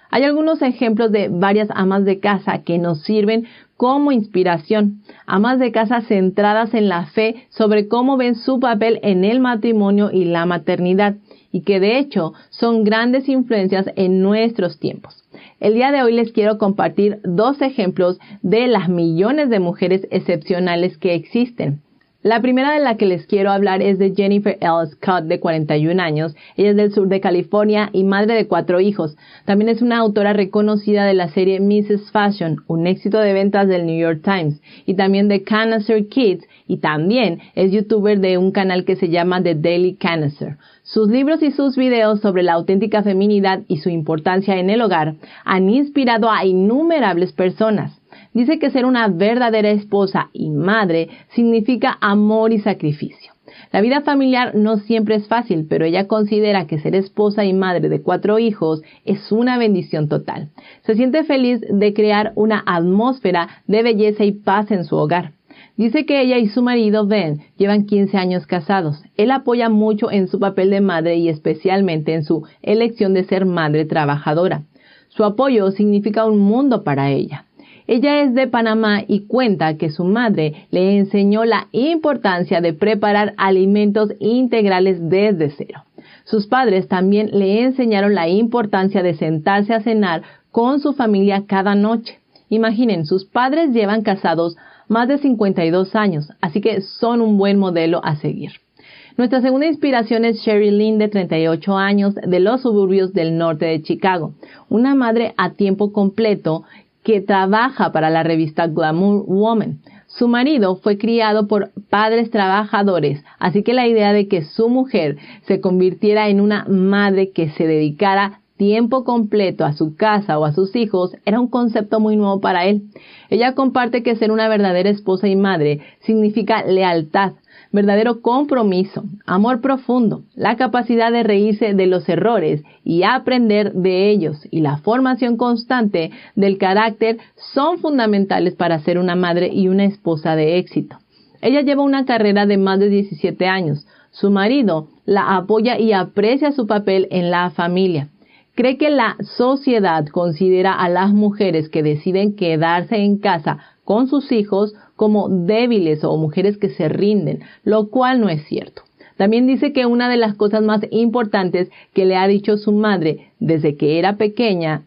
Hay algunos ejemplos de varias amas de casa que nos sirven como inspiración, amas de casa centradas en la fe sobre cómo ven su papel en el matrimonio y la maternidad, y que de hecho son grandes influencias en nuestros tiempos. El día de hoy les quiero compartir 2 ejemplos de las millones de mujeres excepcionales que existen. La primera de la que les quiero hablar es de Jennifer L. Scott, de 41 años. Ella es del sur de California y madre de 4 hijos. También es una autora reconocida de la serie Mrs. Fashion, un éxito de ventas del New York Times, y también de Cancer Kids, y también es youtuber de un canal que se llama The Daily Cancer. Sus libros y sus videos sobre la auténtica feminidad y su importancia en el hogar han inspirado a innumerables personas. Dice que ser una verdadera esposa y madre significa amor y sacrificio. La vida familiar no siempre es fácil, pero ella considera que ser esposa y madre de 4 hijos es una bendición total. Se siente feliz de crear una atmósfera de belleza y paz en su hogar. Dice que ella y su marido Ben llevan 15 años casados. Él apoya mucho en su papel de madre y especialmente en su elección de ser madre trabajadora. Su apoyo significa un mundo para ella. Ella es de Panamá y cuenta que su madre le enseñó la importancia de preparar alimentos integrales desde cero. Sus padres también le enseñaron la importancia de sentarse a cenar con su familia cada noche. Imaginen, sus padres llevan casados más de 52 años, así que son un buen modelo a seguir. Nuestra segunda inspiración es Sherry Lynn, de 38 años, de los suburbios del norte de Chicago, una madre a tiempo completo que trabaja para la revista Glamour Woman. Su marido fue criado por padres trabajadores, así que la idea de que su mujer se convirtiera en una madre que se dedicara tiempo completo a su casa o a sus hijos era un concepto muy nuevo para él. Ella comparte que ser una verdadera esposa y madre significa lealtad, verdadero compromiso, amor profundo, la capacidad de reírse de los errores y aprender de ellos, y la formación constante del carácter son fundamentales para ser una madre y una esposa de éxito. Ella lleva una carrera de más de 17 años. Su marido la apoya y aprecia su papel en la familia. Cree que la sociedad considera a las mujeres que deciden quedarse en casa con sus hijos como débiles o mujeres que se rinden, lo cual no es cierto. También dice que una de las cosas más importantes que le ha dicho su madre desde que era pequeña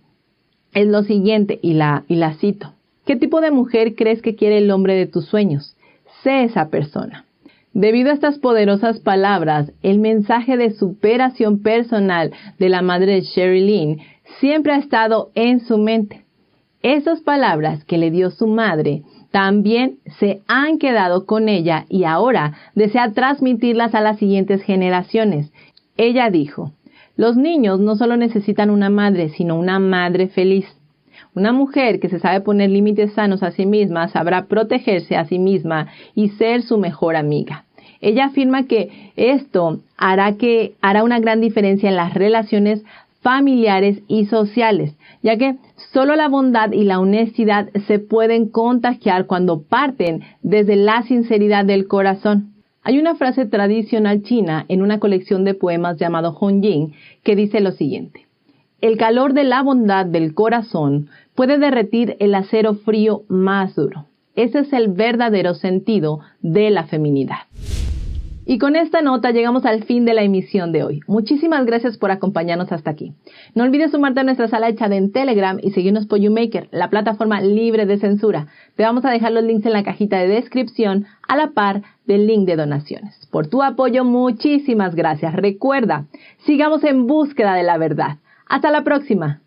es lo siguiente, y la cito: ¿qué tipo de mujer crees que quiere el hombre de tus sueños? Sé esa persona. Debido a estas poderosas palabras, el mensaje de superación personal de la madre de Sherry Lynn siempre ha estado en su mente. Esas palabras que le dio su madre también se han quedado con ella y ahora desea transmitirlas a las siguientes generaciones. Ella dijo: los niños no solo necesitan una madre, sino una madre feliz. Una mujer que se sabe poner límites sanos a sí misma sabrá protegerse a sí misma y ser su mejor amiga. Ella afirma que esto hará una gran diferencia en las relaciones familiares y sociales, ya que solo la bondad y la honestidad se pueden contagiar cuando parten desde la sinceridad del corazón. Hay una frase tradicional china en una colección de poemas llamado Hongjing que dice lo siguiente: el calor de la bondad del corazón puede derretir el acero frío más duro. Ese es el verdadero sentido de la feminidad. Y con esta nota llegamos al fin de la emisión de hoy. Muchísimas gracias por acompañarnos hasta aquí. No olvides sumarte a nuestra sala de chat en Telegram y seguirnos por YouMaker, la plataforma libre de censura. Te vamos a dejar los links en la cajita de descripción a la par del link de donaciones. Por tu apoyo, muchísimas gracias. Recuerda, sigamos en búsqueda de la verdad. Hasta la próxima.